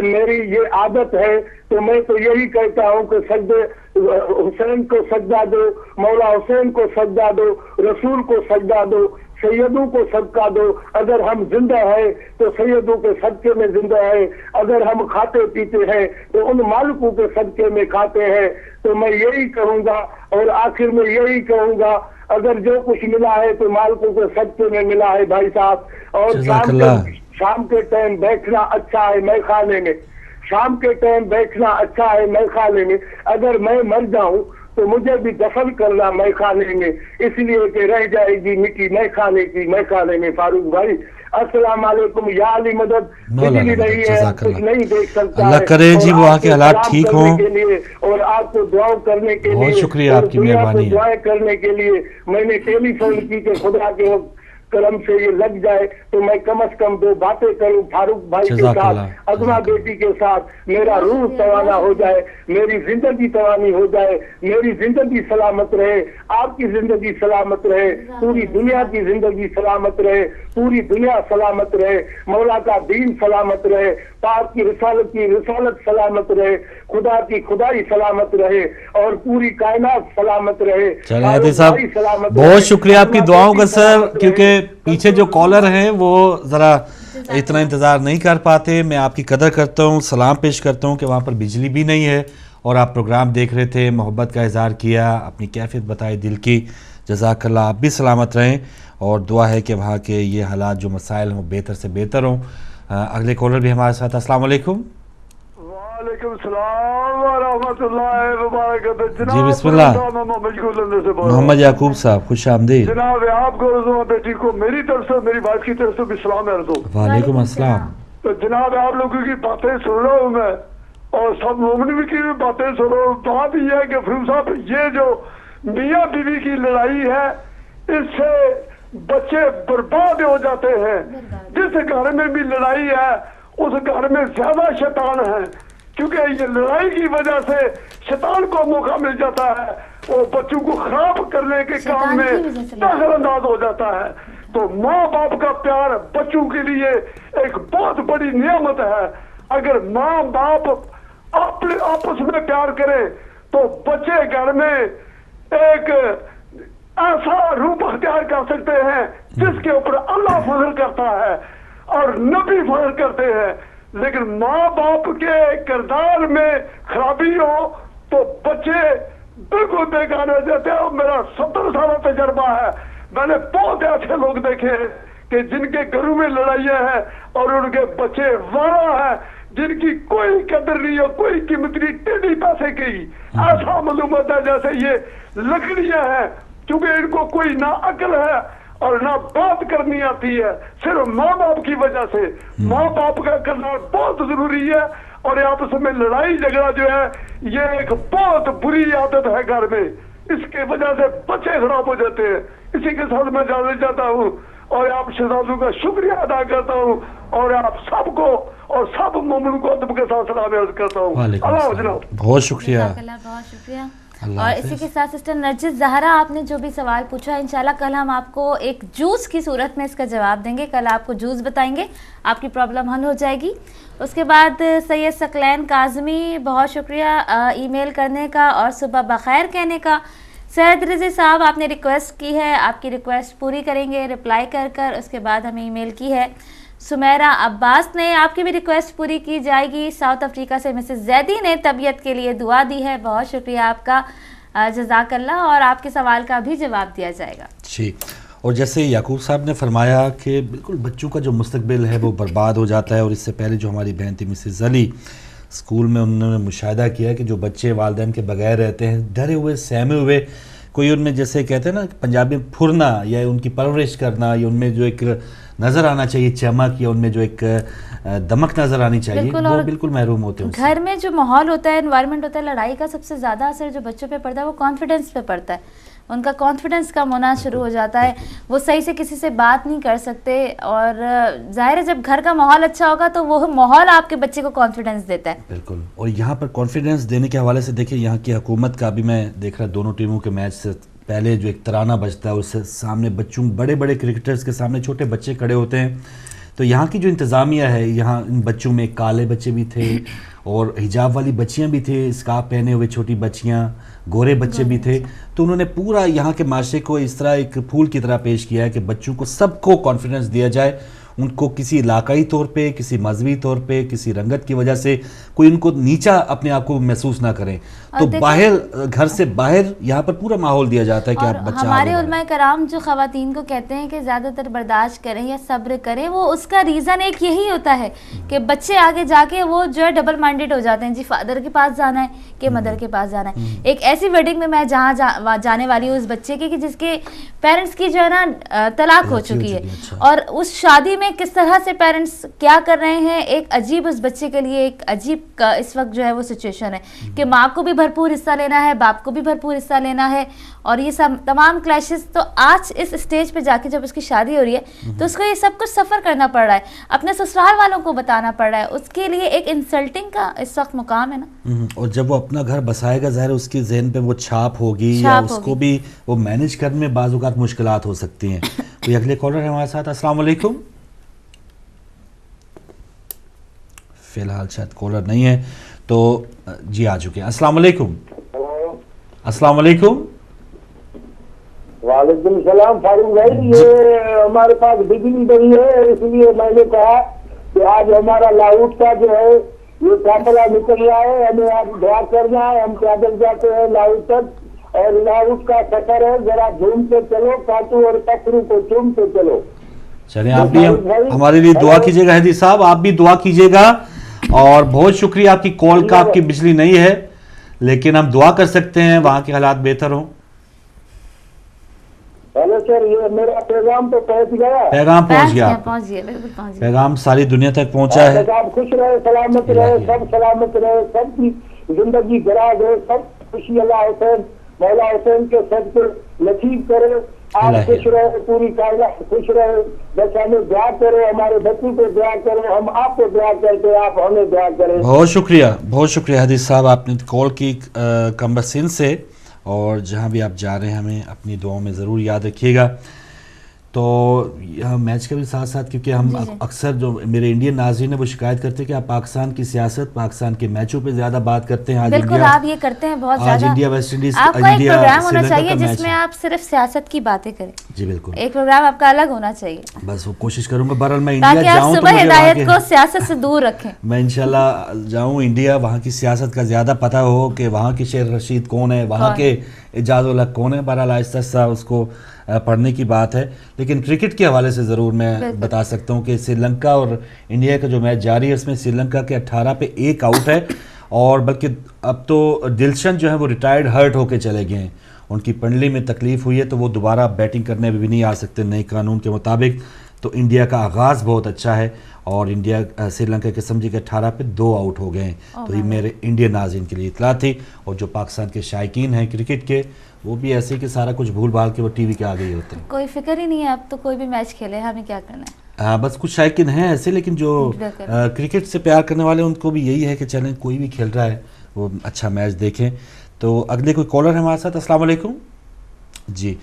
میری یہ عادت ہے، تو میں تو یہی کہتا ہوں کہ سجدے حسین کو سجدہ دو، مولا حسین کو سجدہ دو، رسول کو سجدہ دو، سیدوں کو صدقہ دو. اگر ہم زندہ ہیں تو سیدوں کے صدقے میں زندہ ہیں، اگر ہم کھاتے پیتے ہیں تو ان مالکوں کے صدقے میں کھاتے ہیں. تو میں یہی کہوں گا، اور آخر میں یہی کہوں گا، اگر جو کچھ ملا ہے تو مالکوں کے صدقے میں ملا ہے بھائی صاحب. اور شام کے ٹائم بیٹھنا اچھا ہے میں خانے میں، شام کے ٹائم بیٹھنا اچھا ہے میں خانے میں. اگر میں مر جاؤں تو مجھے بھی دفن کرنا میں خانے میں، اس لیے کہ رہ جائے گی مٹی میں خانے کی میں خانے میں. فاروق بھائی السلام علیکم. یا علی مدد. بجلی نہیں ہے، کچھ نہیں دیکھ سکتا، اللہ کرے جی وہ کے حالات ٹھیک ہوں، اور آپ کو دعا کرنے کے لیے، بہت شکریہ آپ کی مہربانی، دعائیں کرنے کے لیے میں نے ٹیلی فون کی کہ خدا کے کرم سے یہ لگ جائے تو میں کم از کم 2 باتیں کروں فاروق بھائی کے ساتھ، ازما بیٹی کے ساتھ. میرا روح توانا ہو جائے، میری زندگی توانی ہو جائے، میری زندگی سلامت رہے، آپ کی زندگی سلامت رہے، پوری دنیا کی زندگی سلامت رہے، پوری دنیا سلامت رہے، مولا کا دین سلامت رہے، پاک کی رسالت سلامت رہے، خدا کی خدائی سلامت رہے، اور پوری کائنات سلامت رہے. چلے صاحب بہت شکریہ آپ کی دعاؤں کا سر، کیونکہ پیچھے جو کالر ہیں وہ ذرا اتنا انتظار نہیں کر پاتے. میں آپ کی قدر کرتا ہوں، سلام پیش کرتا ہوں کہ وہاں پر بجلی بھی نہیں ہے اور آپ پروگرام دیکھ رہے تھے، محبت کا اظہار کیا، اپنی کیفیت بتائی دل کی. جزاک اللہ. آپ بھی سلامت رہیں، اور دعا ہے کہ وہاں کے یہ حالات جو مسائل ہیں وہ بہتر سے بہتر ہوں. اگلے کالر بھی ہمارے ساتھ. السلام علیکم. वालेकुम सलाम व रहमतुल्लाहि व बरकातहू। जी बिस्मिल्लाह। मोहम्मद याकूब साहब, खुश आमदीद। जनाब आपको और बेटी को मेरी तरफ से, मेरी वाइफ की तरफ से भी सलाम अर्ज़ हो। वालेकुम अस्सलाम। तो जनाब आप लोगों की बातें सुन रहा हूँ मैं, और सब मोमिन की भी बातें सुन रहा हूँ। बात यह है कि फरूक साहब, ये जो मियाँ बीवी की लड़ाई है, इससे बच्चे बर्बाद हो जाते हैं। जिस घर में भी लड़ाई है उस घर में ज्यादा शैतान है, क्योंकि ये लड़ाई की वजह से शैतान को मौका मिल जाता है और बच्चों को खराब करने के काम में दखल अंदाज हो जाता है। तो माँ बाप का प्यार बच्चों के लिए एक बहुत बड़ी नियामत है। अगर माँ बाप अपने आपस में प्यार करें तो बच्चे घर में एक ऐसा रूप अख्तियार कर सकते हैं जिसके ऊपर अल्लाह फजल करता है और नबी फजल करते हैं। लेकिन माँ बाप के किरदार में खराबी हो तो बच्चे बिल्कुल बेकार हो जाते हैं। मेरा 70 साल तजर्बा है, मैंने बहुत ऐसे लोग देखे हैं कि जिनके घरों में लड़ाइयाँ हैं और उनके बच्चे वारा है, जिनकी कोई कदर नहीं हो, कोई कीमत नहीं, टेढ़ी पैसे की। ऐसा मालूम होता है जैसे ये लकड़ियां हैं, क्योंकि इनको कोई ना अकल है और ना बात करनी आती है, सिर्फ माँ बाप की वजह से। माँ बाप का करना बहुत जरूरी है। और आपस में लड़ाई झगड़ा जो है ये एक बहुत बुरी आदत है घर में, इसके वजह से बच्चे खराब हो जाते हैं। इसी के साथ मैं जाने चाहता हूँ और आप शहजादों का शुक्रिया अदा करता हूँ और आप सबको और सब मोमिन को अदब के साथ सलाम अर्ज करता हूँ। अल्लाह जनाब, बहुत शुक्रिया। बहुत शुक्रिया। और इसी के साथ सिस्टर नरजिस ज़हरा, आपने जो भी सवाल पूछा, इंशाल्लाह कल हम आपको एक जूस की सूरत में इसका जवाब देंगे। कल आपको जूस बताएंगे, आपकी प्रॉब्लम हल हो जाएगी। उसके बाद सैयद सकलैन काज़मी, बहुत शुक्रिया ईमेल करने का और सुबह बखैर कहने का। सैयद रज़ी साहब, आपने रिक्वेस्ट की है, आपकी रिक्वेस्ट पूरी करेंगे रिप्लाई कर। उसके बाद हमें ईमेल की है सुमेरा अब्बास ने, आपकी भी रिक्वेस्ट पूरी की जाएगी। साउथ अफ्रीका से मिसेस जैदी ने तबीयत के लिए दुआ दी है, बहुत शुक्रिया आपका, जज़ाकल्लाह। और आपके सवाल का भी जवाब दिया जाएगा। जी, और जैसे याकूब साहब ने फरमाया कि बिल्कुल बच्चों का जो मुस्तकबिल है वो बर्बाद हो जाता है। और इससे पहले जो हमारी बहन थी मिसेस अली, स्कूल में उन्होंने मुशाहिदा किया कि जो बच्चे वालिदैन के बगैर रहते हैं, डरे हुए सहमे हुए, कोई उनमें जैसे कहते हैं ना पंजाबी में फुरना, या उनकी परवरिश करना, या उनमें जो एक नज़र आना चाहिए चमक, या उनमें जो एक दमक नज़र आनी चाहिए, वो बिल्कुल महरूम होते हैं। घर में जो माहौल होता है, एनवायरनमेंट होता है, लड़ाई का सबसे ज़्यादा असर जो बच्चों पे पड़ता है वो कॉन्फिडेंस पे पड़ता है। उनका कॉन्फिडेंस कम होना शुरू हो जाता है, वो सही से किसी से बात नहीं कर सकते। और जाहिर है जब घर का माहौल अच्छा होगा तो वो माहौल आपके बच्चे को कॉन्फिडेंस देता है। बिल्कुल। और यहाँ पर कॉन्फिडेंस देने के हवाले से देखिए, यहाँ की हुकूमत का भी मैं देख रहा, दोनों टीमों के मैच से पहले जो एक तराना बजता है उससे सामने बच्चों, बड़े बड़े क्रिकेटर्स के सामने छोटे बच्चे खड़े होते हैं। तो यहाँ की जो इंतज़ामिया है, यहाँ इन बच्चों में काले बच्चे भी थे और हिजाब वाली बच्चियाँ भी थे, स्कार्फ पहने हुए छोटी बच्चियाँ, गोरे बच्चे भी थे। तो उन्होंने पूरा यहाँ के माशरे को इस तरह एक फूल की तरह पेश किया है कि बच्चों को सबको कॉन्फिडेंस दिया जाए, उनको किसी इलाकाई तौर पे, किसी मजहबी तौर पे, किसी रंगत की वजह से कोई उनको नीचा अपने आप को महसूस ना करें। तो बाहर, घर से बाहर यहाँ पर पूरा माहौल दिया जाता है कि आप बच्चा। हमारे उलमाए कराम जो ख़वातीन को कहते हैं कि ज़्यादातर बर्दाश्त करें या सब्र करें, वो उसका रीज़न एक यही होता है कि बच्चे आगे जाके वो जो है डबल माइंडेड हो जाते हैं, जी फादर के पास जाना है कि मदर के पास जाना है। एक ऐसी वेडिंग में मैं जहाँ जाने वाली हूँ उस बच्चे की कि जिसके पेरेंट्स की जो है ना तलाक हो चुकी है, और उस शादी में किस तरह से पेरेंट्स क्या कर रहे हैं, एक अजीब, उस बच्चे के लिए एक अजीब का इस वक्त जो है वो सिचुएशन है कि माँ को भी भरपूर हिस्सा लेना है, बाप को भी भरपूर हिस्सा लेना है, और ये सब तमाम क्लैशेस। तो आज इस स्टेज पे जाके जब उसकी शादी हो रही है तो उसको ये सब कुछ सफ़र करना पड़ रहा है, अपने ससुराल वालों को बताना पड़ रहा है, उसके लिए एक इंसल्टिंग का इस वक्त मुकाम है ना। और जब वो अपना घर बसाएगा, ज़ाहिर उसके जहन पे वो छाप होगी, या उसको भी वो मैनेज करने में बाज़ औक़ात मुश्किलात हो सकती हैं। कोई अगले कॉलर है हमारे साथ। अस्सलाम वालेकुम। फिलहाल शायद कॉलर नहीं है, तो जी आ चुके हैं। अस्सलाम वालेकुम। अस्सलाम वालेकुम। वालेकुम सलाम फारूक भाई, ये हमारे पास बिजली नहीं है, इसलिए मैंने कहा कि आज हमारा लाहौर का जो है ये काफिला निकल रहा है, हमें आज दुआ करना है। हम पैदल जाते हैं लाहौर तक, और लाहौर का सफर है, जरा झूम के चलो, काटू और पत्थरों को चूम के चलो। चलिए, आप भी हमारे लिए दुआ कीजिएगा। हैदी साहब, आप भी दुआ कीजिएगा और बहुत शुक्रिया आपकी कॉल का। आपकी बिजली नहीं है लेकिन हम दुआ कर सकते हैं वहाँ के हालात बेहतर हों। हेलो सर, ये मेरा पैगाम तो पहुंच गया। पैगाम पहुंच गया, पहुंच गया, बिल्कुल पहुंच गया। पैगाम सारी दुनिया तक पहुंचा है। आप खुश रहे, सलामत रहे, सब सलामत रहे, सबकी जिंदगी दराज है, सब खुशी अल्लाह हुसैन मौला हुसैन के सद पे नसीब करे। आप खुश रहे, पूरी कायनात खुश रहे। बस हमें दुआ करे, हमारे बच्चों को दुआ करें, हम आपको दुआ करते, आप हमें दुआ करें। बहुत शुक्रिया हदीस साहब, आपने कॉल की कमर सिंध से। और जहाँ भी आप जा रहे हैं हमें अपनी दुआओं में ज़रूर याद रखिएगा। तो यह मैच के भी साथ साथ, क्योंकि हम अक्सर जो मेरे इंडियन नाज़रीन है वो शिकायत करते हैं कि आप पाकिस्तान की सियासत, पाकिस्तान के मैचों पे ज़्यादा बात करते हैं। आज बिल्कुल आप ये करते हैं बहुत ज़्यादा। आज इंडिया वेस्ट इंडीज, आपका एक प्रोग्राम होना चाहिए जिसमें आप सिर्फ सियासत की बातें करें। जी बिल्कुल, एक प्रोग्राम आपका अलग होना चाहिए। बस वो कोशिश करूंगा। बहरहाल मैं इंडिया ताकि आप जाऊं सुबह तो हिदायत को सियासत से दूर रखें। मैं इंशाल्लाह जाऊं इंडिया, वहाँ की सियासत का ज़्यादा पता हो कि वहाँ की शेर रशीद कौन है, वहाँ के एजाज उल हक कौन है। बहरहाल आहिस्ता आहिस्ता उसको पढ़ने की बात है। लेकिन क्रिकेट के हवाले से ज़रूर मैं बता सकता हूँ कि श्रीलंका और इंडिया का जो मैच जारी है उसमें श्रीलंका के 18 पे 1 आउट है। और बल्कि अब तो दिलशन जो है वो रिटायर्ड हर्ट होके चले गए हैं, उनकी पंडली में तकलीफ़ हुई है तो वो दोबारा बैटिंग करने भी नहीं आ सकते नए कानून के मुताबिक। तो इंडिया का आगाज़ बहुत अच्छा है और इंडिया श्रीलंका के समझे के 18 पे 2 आउट हो गए हैं। तो ये मेरे इंडियन नाज़रीन के लिए इतला थी। और जो पाकिस्तान के शायकीन हैं क्रिकेट के, वो भी ऐसे कि सारा कुछ भूल भाल के वो टीवी के आगे ही होते हैं। कोई फिक्र ही नहीं है अब तो, कोई भी मैच खेले हमें क्या करना है। हाँ, बस कुछ शायकीन हैं ऐसे, लेकिन जो क्रिकेट से प्यार करने वाले उनको भी यही है कि चलें कोई भी खेल रहा है वो अच्छा मैच देखें। तो अगले कोई कॉलर है हमारे साथ। अस्सलाम वालेकुम जी।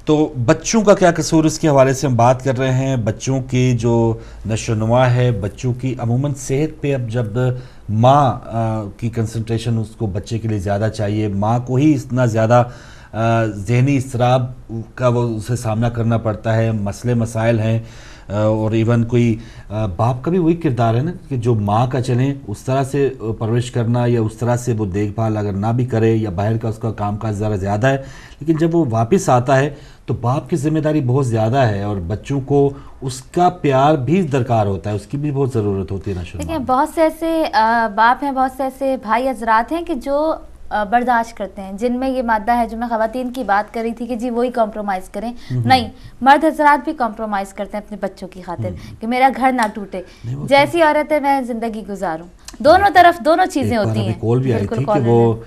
तो बच्चों का क्या कसूर, इसके हवाले से हम बात कर रहे हैं। बच्चों की जो नशोनुमा है, बच्चों की अमूमन सेहत पे, अब जब माँ की कंसंट्रेशन उसको बच्चे के लिए ज़्यादा चाहिए, माँ को ही इतना ज़्यादा ज़हनी इसराब का वो उसे सामना करना पड़ता है, मसले मसाइल हैं। और इवन कोई बाप का भी वही किरदार है ना कि जो माँ का चलें उस तरह से परवरिश करना या उस तरह से वो देखभाल अगर ना भी करे, या बाहर का उसका काम काज ज़रा ज़्यादा है, लेकिन जब वो वापस आता है तो बाप की जिम्मेदारी बहुत ज़्यादा है और बच्चों को उसका प्यार भी दरकार होता है, उसकी भी बहुत ज़रूरत होती है ना। देखिए बहुत से ऐसे बाप हैं, बहुत से ऐसे भाई हजरात हैं कि जो बर्दाश्त करते हैं, जिनमें ये मादा है जो मैं ख़वातीन की बात कर रही थी कि जी वही कॉम्प्रोमाइज़ करें। नहीं, मर्द हजरात भी कॉम्प्रोमाइज़ करते हैं अपने बच्चों की खातिर कि मेरा घर ना टूटे। जैसी औरत है मैं ज़िंदगी गुजारूं, दोनों तरफ दोनों चीज़ें होती हैं। कॉल भी आई थी कि वो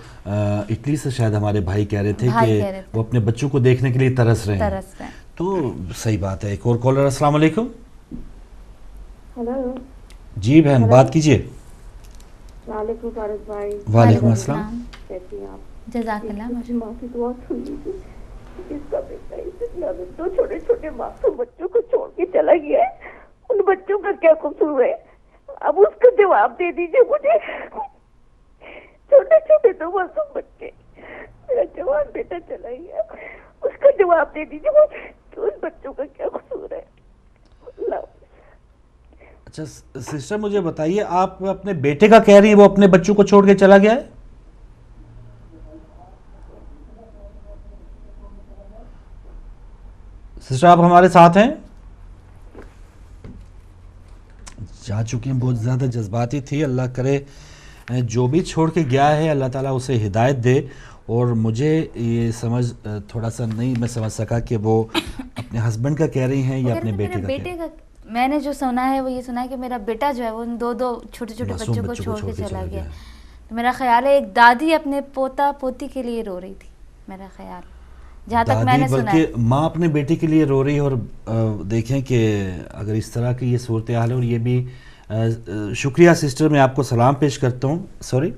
इटली से शायद हमारे भाई कह रहे थे कि वो अपने बच्चों को देखने के लिए तरस रहे हैं। तो सही बात है। एक और कॉलर। अस्सलाम वालेकुम। हेलो जी बहन, बात कीजिए। वालेकुम फारूक भाई। वालेकुम अस्सलाम। कैसी हैं आप? जज़ाकल्लाह। मुझे माँ की दुआ सुन लीजिए। इसका बेटा इतना दो छोटे छोटे मासूम बच्चों को छोड़ के चला गया है, उन बच्चों का क्या कसूर है? अब उसका जवाब दे दीजिए मुझे। छोटे छोटे दो मासूम बच्चे, मेरा जवान बेटा चला गया, उसका जवाब दे दीजिए मुझे कि उन बच्चों का क्या कसूर है। अच्छा सिस्टर, मुझे बताइए, आप अपने बेटे का कह रही है वो अपने बच्चों को छोड़ के चला गया है? सिस्टर आप हमारे साथ हैं? जा चुकी हैं, बहुत ज़्यादा जज्बाती थी। अल्लाह करे जो भी छोड़ के गया है अल्लाह ताला उसे हिदायत दे। और मुझे ये समझ थोड़ा सा नहीं मैं समझ सका कि वो अपने हस्बैंड का कह रही हैं या अपने बेटे का। मैंने जो सुना है वो ये सुना है कि मेरा बेटा जो है वो दो छोटे छोटे बच्चों को छोड़ के चला गया। तो मेरा ख्याल है एक दादी अपने पोता पोती के लिए रो रही थी, मेरा ख्याल जहाँ तक मैंने सुना है। माँ अपने बेटे के लिए रो रही है। और देखें कि अगर इस तरह की ये सूरत हाल है, और ये भी शुक्रिया सिस्टर, मैं आपको सलाम पेश करता हूँ। सॉरी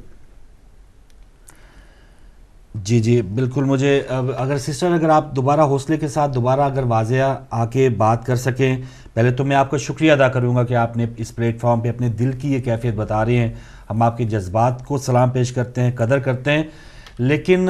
जी जी बिल्कुल। मुझे अगर सिस्टर अगर आप दोबारा हौसले के साथ दोबारा अगर वाज़िया आके बात कर सकें, पहले तो मैं आपका शुक्रिया अदा करूंगा कि आपने इस प्लेटफॉर्म पे अपने दिल की ये कैफियत बता रहे हैं। हम आपके जज्बात को सलाम पेश करते हैं, कदर करते हैं। लेकिन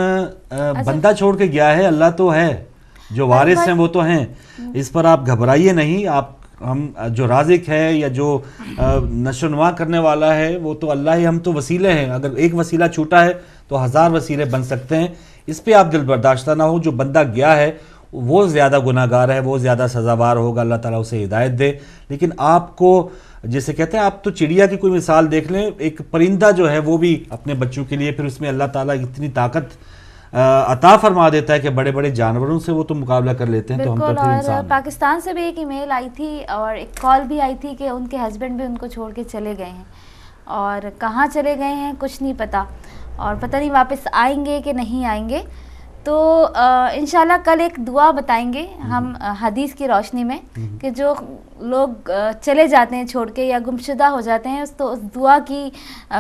बंदा छोड़ के गया है, अल्लाह तो है, जो वारिस हैं वो तो हैं, इस पर आप घबराइए नहीं। आप हम जो राज़िक है या जो नशोनुमा करने वाला है वो तो अल्लाह ही, हम तो वसीले हैं। अगर एक वसीला छूटा है तो 1000 वसीले बन सकते हैं। इस पे आप दिल बर्दाश्त ना हो। जो बंदा गया है وہ زیادہ گناہگار ہے, وہ زیادہ سزاوار ہوگا, اللہ تعالیٰ اسے ہدایت دے. لیکن آپ کو جیسے کہتے ہیں, آپ تو چڑیا کی کوئی مثال دیکھ لیں, ایک پرندہ جو ہے وہ بھی اپنے بچوں کے لیے پھر اس میں اللہ تعالیٰ اتنی طاقت عطا فرما دیتا ہے کہ بڑے بڑے جانوروں سے وہ تو مقابلہ کر لیتے ہیں. تو ہم تو پھر انسان ہیں. پاکستان سے بھی ایک ای میل آئی تھی اور ایک کال بھی آئی تھی کہ ان کے ہسبینڈ بھی ان کو چھوڑ کے چلے گئے ہیں, اور کہاں چلے گئے ہیں کچھ نہیں پتا, اور پتہ نہیں واپس آئیں گے کہ نہیں آئیں گے. تو انشاءاللہ کل ایک دعا بتائیں گے ہم حدیث کی روشنی میں, کہ جو لوگ چلے جاتے ہیں چھوڑ کے یا گمشدہ ہو جاتے ہیں, تو اس دعا کی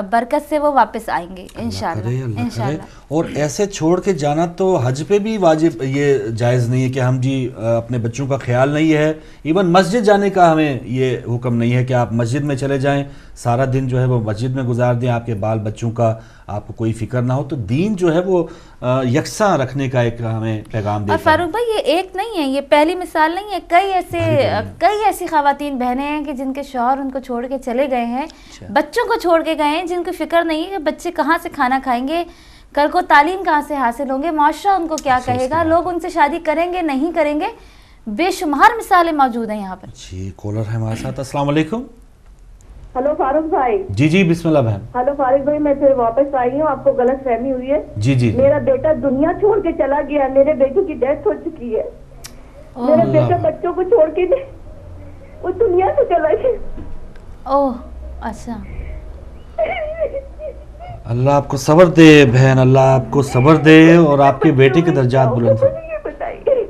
برکت سے وہ واپس آئیں گے انشاءاللہ. اور ایسے چھوڑ کے جانا تو حج پہ بھی واجب, یہ جائز نہیں ہے کہ ہم جی اپنے بچوں کا خیال نہیں ہے. ایون مسجد جانے کا ہمیں یہ حکم نہیں ہے کہ آپ مسجد میں چلے جائیں, سارا دن جو ہے وہ مسجد میں گزار دیں, آپ کے بال بچوں کا آپ کو کوئی فکر نہ ہو. تو دین جو ہے وہ یکساں رکھنے کا ایک ہمیں پیغام دیتا ہے. اور فاروق بھائی یہ ایک نہیں ہے, یہ پہلی مثال نہیں ہے, کئی ایسی خواتین بہنیں ہیں کہ جن کے شوہر ان کو چھوڑ کے چلے گئے ہیں, بچوں کو چھوڑ کے گئے ہیں, جن کو فکر نہیں ہے کہ بچے کہاں سے کھانا کھائیں گے, کل کو تعلیم کہاں سے حاصل ہوں گے, معاشرہ ان کو کیا کہے گا, لوگ ان سے شادی کریں گے نہیں کریں گے. بے شمار مثالیں موجود ہیں یہاں پر. جی کالر ہے ہمارے ساتھ. السلام علیکم. ہلو فاروق بھائی. جی بسم اللہ بہن. ہلو فاروق بھائی, میں پھر واپس آئی ہوں, آپ کو غلط فہمی ہوئی ہے. جی میرا بیٹا دنیا چھوڑ کے چلا گیا, میرے بیٹے کی ڈیتھ ہو چکی ہے. میرا بیٹا بچوں کو چھوڑ کے وہ دنیا سے چلا گیا. اوہ اچھا. اللہ آپ کو صبر دے بہن, اللہ آپ کو صبر دے اور آپ کے بیٹے کے درجات بلند کرے.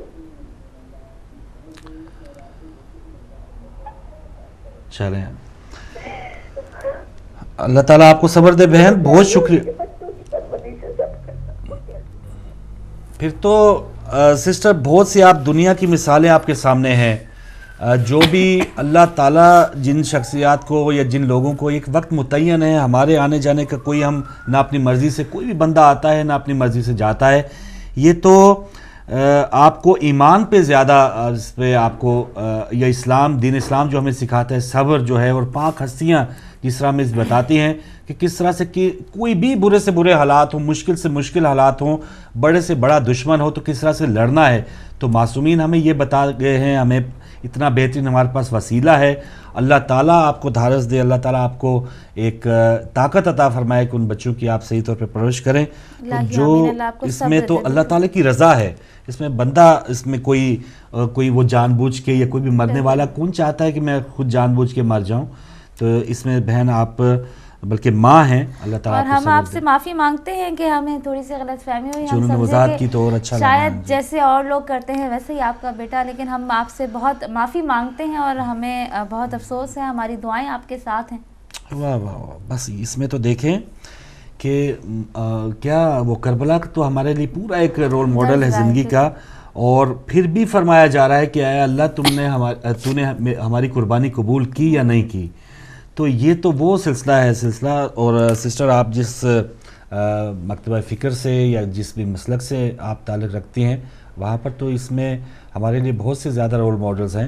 چلیں, اللہ تعالیٰ آپ کو صبر دے بہن, بہت شکریہ. پھر تو سسٹر بہت سی آپ دنیا کی مثالیں آپ کے سامنے ہیں, جو بھی اللہ تعالیٰ جن شخصیات کو یا جن لوگوں کو ایک وقت متعین ہے ہمارے آنے جانے کا, کوئی ہم نہ اپنی مرضی سے کوئی بھی بندہ آتا ہے نہ اپنی مرضی سے جاتا ہے. یہ تو آپ کو ایمان پہ زیادہ اس پہ آپ کو یا اسلام, دین اسلام جو ہمیں سکھاتا ہے صبر جو ہے, اور پاک ہستیاں جس طرح ہمیں بتاتی ہیں کہ کس طرح سے کہ کوئی بھی برے سے برے حالات ہوں, مشکل سے مشکل حالات ہوں, بڑے سے بڑا دشمن ہو تو کس طرح سے لڑنا ہے. تو معصومین ہمیں یہ بتا گئے ہیں, ہمیں اتنا بہترین ہمارے پاس وسیلہ ہے. اللہ تعالیٰ آپ کو دھارس دے, اللہ تعالیٰ آپ کو ایک طاقت عطا فرمائے کہ ان بچوں کی آپ صحیح طور پہ پرورش کریں. جو اس میں تو اللہ تعالیٰ کی رضا ہے, اس میں بندہ اس میں کوئی وہ جان بوجھ کے یا کوئی بھی مرنے والا کون چاہتا ہے کہ میں خود جان بوجھ کے مر جاؤں. تو اس میں بہن آپ بلکہ ماں ہیں, اللہ تعالیٰ. اور ہم آپ سے معافی مانگتے ہیں کہ ہمیں تھوڑی سی غلط فہمی ہوئی, ہم سمجھے کی تو اور اچھا شاید جیسے اور لوگ کرتے ہیں ویسے ہی آپ کا بیٹا, لیکن ہم آپ سے بہت معافی مانگتے ہیں اور ہمیں بہت افسوس ہے, ہماری دعائیں آپ کے ساتھ ہیں. واہ واہ واہ. بس اس میں تو دیکھیں کہ کیا وہ کربلا تو ہمارے لیے پورا ایک رول ماڈل ہے زندگی کا, اور پھر بھی فرمایا جا رہا ہے کہ اے اللہ تو نے ہماری قربانی قبول کی یا نہیں کی. تو یہ تو وہ سلسلہ. اور سسٹر آپ جس مکتبہ فکر سے یا جس بھی مسلک سے آپ تعلق رکھتی ہیں وہاں پر تو اس میں ہمارے لیے بہت سے زیادہ رول ماڈلز ہیں,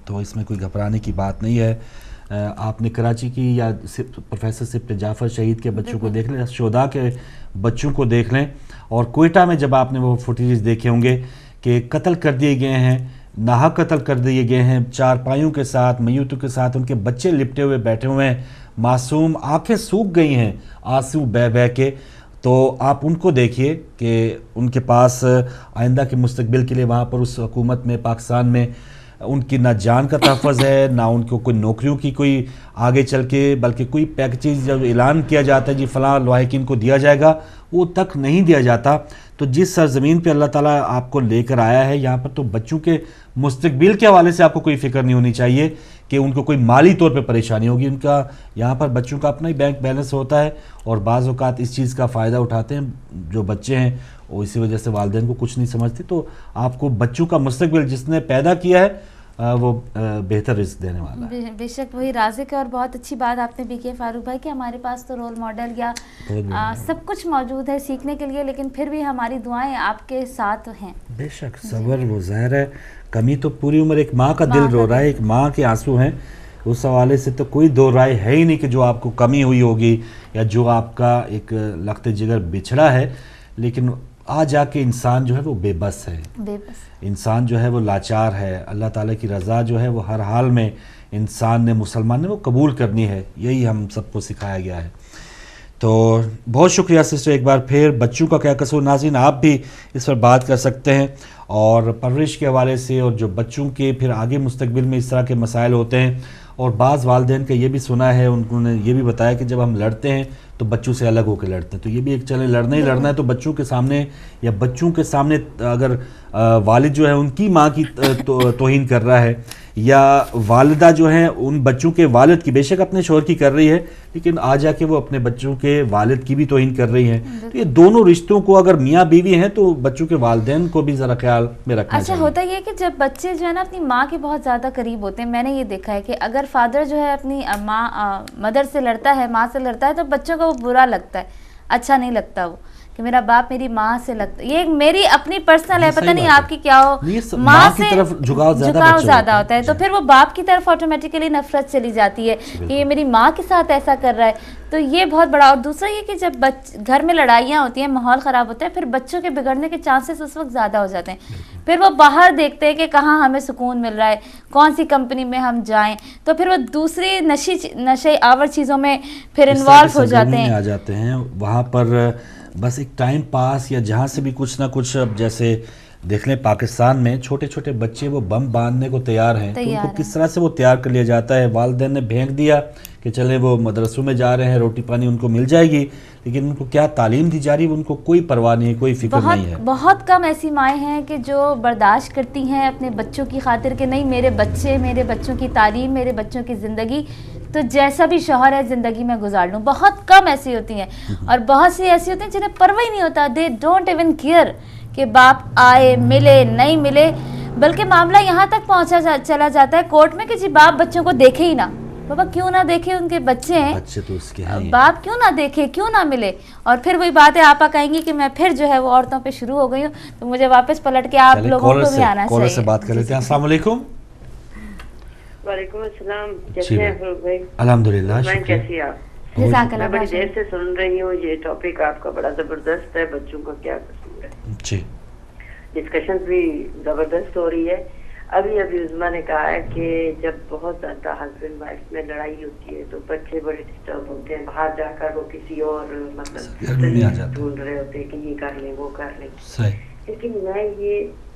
تو اس میں کوئی گھبرانے کی بات نہیں ہے. آپ نے کراچی کی یا پروفیسر سپٹ جعفر شہید کے بچوں کو دیکھ لیں, شہداء کے بچوں کو دیکھ لیں, اور کوئٹہ میں جب آپ نے وہ فوٹیجز دیکھے ہوں گے کہ قتل کر دیے گئے ہیں, ناحق قتل کر دیے گئے ہیں, چارپائیوں کے ساتھ, میتوں کے ساتھ ان کے بچے لپٹے ہوئے بیٹھے ہوئے ہیں, معصوم, آنکھیں سوکھ گئی ہیں آنسو بہ کے. تو آپ ان کو دیکھیے کہ ان کے پاس آئندہ کے مستقبل کے لیے وہاں پر اس حکومت میں پاکستان میں ان کی نہ جان کا تحفظ ہے, نہ ان کو کوئی نوکریوں کی کوئی آگے چل کے, بلکہ کوئی پیکیج جب اعلان کیا جاتا ہے جی فلاں لواحقین کو دیا جائے گا, وہ تک نہیں دیا جاتا. تو جس سرزمین پہ اللہ تعالیٰ آپ کو لے کر آیا ہے یہاں پر, تو بچوں کے مستقبل کے حوالے سے آپ کو کوئی فکر نہیں ہونی چاہیے کہ ان کو کوئی مالی طور پہ پریشانی ہوگی. ان کا یہاں پر بچوں کا اپنا ہی بینک بیلنس ہوتا ہے, اور بعض اوقات اس چیز کا فائدہ اٹھاتے ہیں جو بچے ہیں, اور اسی وجہ سے والدین کو کچھ نہیں سمجھتے. تو آپ کو بچوں کا مستقبل جس نے پیدا کیا ہے وہ بہتر رزق دینے والا ہے. بے شک وہی رازق ہے. اور بہت اچھی بات آپ نے بھی کی فاروق بھائی کہ ہمارے پاس تو رول ماڈل یا سب کچھ موجود ہے سیکھنے کے لیے, لیکن پھر بھی ہماری دعائیں آپ کے ساتھ ہیں. بے شک صبر وہ ظاہر ہے, کمی تو پوری عمر ایک ماں کا دل رو رہا ہے, ایک ماں کے آنسو ہیں, اس حوالے سے تو کوئی دو رائے ہے ہی نہیں کہ جو آپ کو کمی ہوئی ہوگی یا جو آپ کا ایک لخت جگر بچھڑا ہے. لیکن آج جا کے انسان جو ہے وہ بے بس ہے، انسان جو ہے وہ لاچار ہے. اللہ تعالیٰ کی رضا جو ہے وہ ہر حال میں انسان نے، مسلمان نے وہ قبول کرنی ہے. یہی ہم سب کو سکھایا گیا ہے. تو بہت شکریہ سسٹر ایک بار پھر. بچوں کا کیا قصور، ناظرین آپ بھی اس پر بات کر سکتے ہیں اور پرورش کے حوالے سے، اور جو بچوں کے پھر آگے مستقبل میں اس طرح کے مسائل ہوتے ہیں. اور بعض والدین کا یہ بھی سنا ہے، انہوں نے یہ بھی بتایا کہ جب ہم لڑتے ہیں تو بچوں سے الگ ہو کے لڑتے ہیں. تو یہ بھی ایک چلے لڑنا ہی لڑنا ہے تو بچوں کے سامنے، یا بچوں کے سامنے اگر والد جو ہے ان کی ماں کی توہین کر رہا ہے، یا والدہ جو ہیں ان بچوں کے والد کی، بے شک اپنے شوہر کی کر رہی ہے لیکن آ جا کے وہ اپنے بچوں کے والد کی بھی توہین کر رہی ہیں. تو یہ دونوں رشتوں کو اگر میاں بیوی ہیں تو بچوں کے والدین کو بھی ذرا خیال میں رکھنا چاہیے. اچھا ہوتا یہ کہ جب بچے جو ہے نا اپنی ماں کے بہت زیادہ قریب ہوتے ہیں، میں نے یہ دیکھا ہے کہ اگر فادر جو ہے اپنی مدر سے لڑتا ہے، ماں سے لڑتا ہے، تو بچوں کو وہ برا لگتا ہے، اچھا نہیں لگتا وہ کہ میرا باپ میری ماں سے لگتا ہے. یہ میری اپنی پرسنل ہے، پتہ نہیں آپ کی کیا ہو. ماں سے جھکاؤ زیادہ ہوتا ہے تو پھر وہ باپ کی طرف آٹومیٹیکلی نفرت چلی جاتی ہے کہ یہ میری ماں کے ساتھ ایسا کر رہا ہے. تو یہ بہت بڑا. اور دوسرا یہ کہ جب گھر میں لڑائیاں ہوتی ہیں، ماحول خراب ہوتا ہے، پھر بچوں کے بگڑنے کے چانسز اس وقت زیادہ ہو جاتے ہیں. پھر وہ باہر دیکھتے ہیں کہ کہاں ہمیں سکون مل رہا ہے، کون سی کمپنی میں ہم جائیں، تو پھر وہ دوسری نشے آور چیزوں میں پھر انوالو ہو جاتے ہیں. وہاں پر بس ایک ٹائم پاس، یا جہاں سے بھی کچھ نہ کچھ. اب جیسے دیکھ لیں پاکستان میں چھوٹے چھوٹے بچے وہ بم باندھنے کو تیار ہیں، تو ان کو کس طرح سے وہ تیار کر لیا جاتا ہے. والدین نے بھینک دیا کہ چلے وہ مدرسوں میں جا رہے ہیں، روٹی پانی ان کو مل جائے گی، لیکن ان کو کیا تعلیم دی جا رہی ہے ان کو کوئی پرواہ نہیں، کوئی فکر نہیں ہے. بہت کم ایسی مائیں ہیں کہ جو برداشت کرتی ہیں اپنے بچوں کی خاطر کہ نہیں میرے بچے، میرے بچوں کی تعلیم، میرے بچوں کی زندگی، تو جیسا بھی شوہر ہے زندگی میں گزار لوں. بہت کم ایسی ہوتی ہیں، اور بہت سی ایسی ہوتی ہیں جنہیں پرواہ ہی نہیں ہوتا. دے ڈونٹ ایون کیئر کہ باپ آئے ملے نہیں ملے، بلکہ معاملہ یہاں تک پہنچا چلا جاتا ہے کورٹ میں کہ جی باپ بچوں کو دیکھے ہی نہ. بابا کیوں نہ دیکھے، ان کے بچے ہیں، باپ کیوں نہ دیکھے، کیوں نہ ملے. اور پھر وہی بات ہے، آپا کہیں گی کہ میں پھر جو ہے وہ عورتوں پہ شروع ہو گئی ہوں، تو مجھے واپس پلٹ کے آپ لوگوں کو بھی آنا چاہیے. سے بات کر لیتے ہیں. السلام علیکم. وعلیکم السلام. کیسے ہیں فروغ بھائی؟ الحمدللہ. کیسی آپ؟ میں بڑی دیر سے سن رہی ہوں. یہ ٹاپک آپ کا بڑا زبردست ہے، بچوں کا کیا قصور ہے. جی ڈسکشن بھی زبردست ہو رہی ہے. ابھی عظمیٰ نے کہا ہے کہ جب بہت زیادہ ہسبینڈ وائف میں لڑائی ہوتی ہے تو بچے بڑے ڈسٹرب ہوتے ہیں، باہر جا کر وہ کسی اور مطلب ڈھونڈ رہے ہوتے ہیں کہ یہ کر لیں وہ کر لیں. لیکن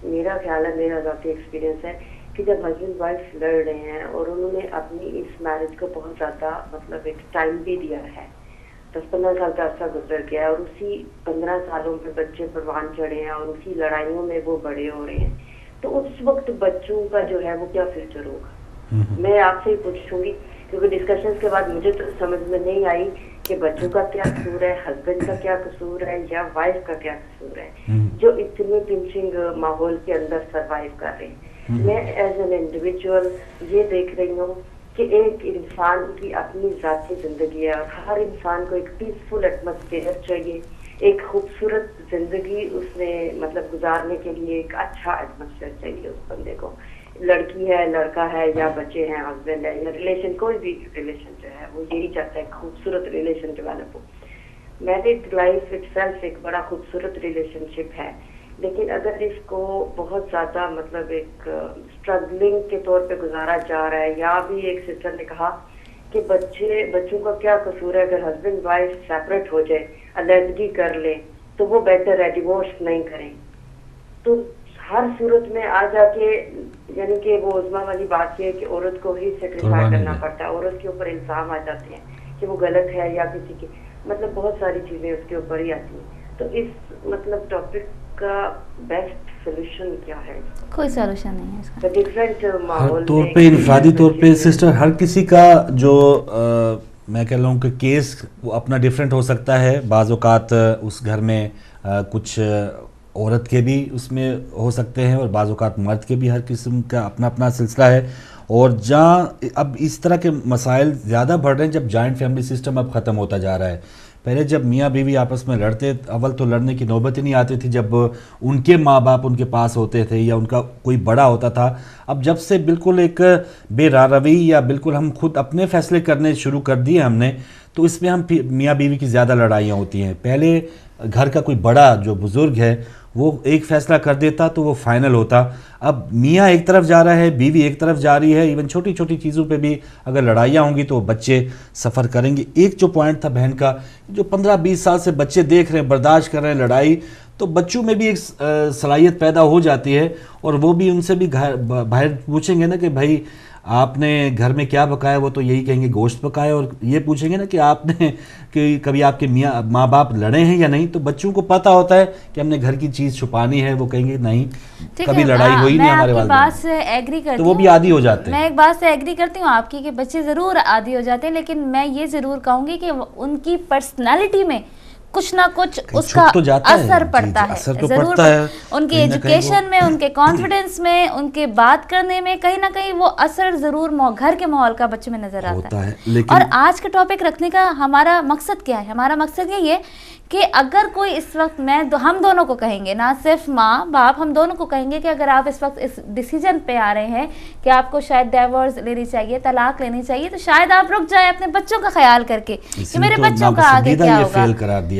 میرا خیال ہے، میرا ذاتی ایکسپیرینس ہے کہ جب ہسبینڈ وائف لڑ رہے ہیں اور انہوں نے اپنی اس میرج کو بہت زیادہ مطلب ایک ٹائم بھی دیا ہے، 10-15 سال کا عرصہ گزر گیا ہے، اور اسی 15 سالوں میں بچے پروان چڑھے ہیں اور اسی لڑائیوں میں وہ بڑے ہو رہے ہیں، تو اس وقت بچوں کا جو ہے وہ کیا فیوچر ہوگا. میں آپ سے ہی پوچھوں گی کیونکہ ڈسکشنز کے بعد مجھے تو سمجھ میں نہیں آئی کہ بچوں کا کیا قصور ہے، ہسبینڈ کا کیا قصور ہے، یا وائف کا کیا قصور ہے جو اتنے پنچنگ ماحول کے اندر سروائیو کر رہے ہیں. میں ایز این انڈیویجول یہ دیکھ رہی ہوں کہ ایک انسان کی اپنی ذاتی زندگی ہے، اور ہر انسان کو ایک پیسفل ایٹماسفیئر چاہیے، ایک خوبصورت زندگی اس نے مطلب گزارنے کے لیے ایک اچھا ایٹماسفیئر چاہیے اس بندے کو. لڑکی ہے، لڑکا ہے، یا بچے ہیں، ہسبینڈ ہے، یا ریلیشن، کوئی بھی ریلیشن جو ہے وہ یہی چاہتا ہے خوبصورت relation develop who. Married life it self ایک بڑا خوبصورت ریلیشن شپ ہے، لیکن اگر اس کو بہت زیادہ مطلب ایک اسٹرگلنگ کے طور پہ گزارا جا رہا ہے، یا بھی ایک سسٹر نے کہا کہ بچوں کا کیا قصور ہے، اگر ہسبینڈ وائف سیپریٹ ہو جائے، علیحدگی کر لیں تو وہ بہتر ہے، ڈیورس نہیں کریں. تو ہر صورت میں آ جا کے یعنی کہ وہ عظمیٰ والی بات یہ ہے کہ عورت کو ہی سیکریفائی کرنا پڑتا ہے، عورت کے اوپر الزام آ جاتے ہیں کہ وہ غلط ہے، یا کسی کی مطلب بہت ساری چیزیں اس کے اوپر ہی آتی ہیں. تو اس مطلب ٹاپک کا بیسٹ سولوشن کیا ہے؟ کوئی سولوشن نہیں ہے اس کا. ڈفرینٹ ماحول طور پہ انفرادی طور پہ سسٹر ہر کسی کا جو میں کہہ رہا ہوں کہ کیس وہ اپنا ڈفرینٹ ہو سکتا ہے. بعض اوقات اس گھر میں کچھ عورت کے بھی اس میں ہو سکتے ہیں، اور بعض اوقات مرد کے بھی. ہر قسم کا اپنا اپنا سلسلہ ہے. اور جہاں اب اس طرح کے مسائل زیادہ بڑھ رہے ہیں جب جوائنٹ فیملی سسٹم اب ختم ہوتا جا رہا ہے. پہلے جب میاں بیوی آپس میں لڑتے، اول تو لڑنے کی نوبت ہی نہیں آتی تھی جب ان کے ماں باپ ان کے پاس ہوتے تھے یا ان کا کوئی بڑا ہوتا تھا. اب جب سے بالکل ایک بے راروی یا بالکل ہم خود اپنے فیصلے کرنے شروع کر دیے ہم نے، तो इसमें हम मियाँ बीवी की ज़्यादा लड़ाइयाँ होती हैं। पहले घर का कोई बड़ा जो बुज़ुर्ग है वो एक फ़ैसला कर देता तो वो फाइनल होता। अब मियाँ एक तरफ जा रहा है, बीवी एक तरफ जा रही है, इवन छोटी छोटी चीज़ों पे भी अगर लड़ाइयाँ होंगी तो बच्चे सफ़र करेंगे। एक जो पॉइंट था बहन का, जो 15-20 साल से बच्चे देख रहे हैं, बर्दाश्त कर रहे हैं लड़ाई, तो बच्चों में भी एक सलाहियत पैदा हो जाती है और वो भी उनसे भी बाहर पूछेंगे ना कि भाई आपने घर में क्या पकाया, वो तो यही कहेंगे गोश्त पकाया, और ये पूछेंगे ना कि आपने कि कभी आपके माँ बाप लड़े हैं या नहीं, तो बच्चों को पता होता है कि हमने घर की चीज़ छुपानी है, वो कहेंगे नहीं कभी लड़ाई हुई नहीं हमारे वाले। बात से एग्री करती तो वो भी आदी हो जाते हैं। मैं एक बात से एग्री करती हूँ आपकी कि बच्चे ज़रूर आदी हो जाते हैं, लेकिन मैं ये ज़रूर कहूँगी कि उनकी पर्सनैलिटी में कुछ ना कुछ उसका तो असर पड़ता है, जरूर उनके एजुकेशन में, उनके कॉन्फिडेंस में, उनके बात करने में कहीं ना कहीं वो असर जरूर घर के माहौल का बच्चे में नजर आता है। और आज का टॉपिक रखने का हमारा मकसद क्या है? हमारा मकसद यही है कि अगर कोई इस वक्त हम दोनों को कहेंगे, ना सिर्फ माँ बाप, हम दोनों को कहेंगे कि अगर आप इस वक्त इस डिसीजन पे आ रहे हैं कि आपको शायद डिवोर्स लेनी चाहिए, तलाक लेनी चाहिए, तो शायद आप रुक जाए अपने बच्चों का ख्याल करके कि मेरे बच्चों का आगे क्या होगा।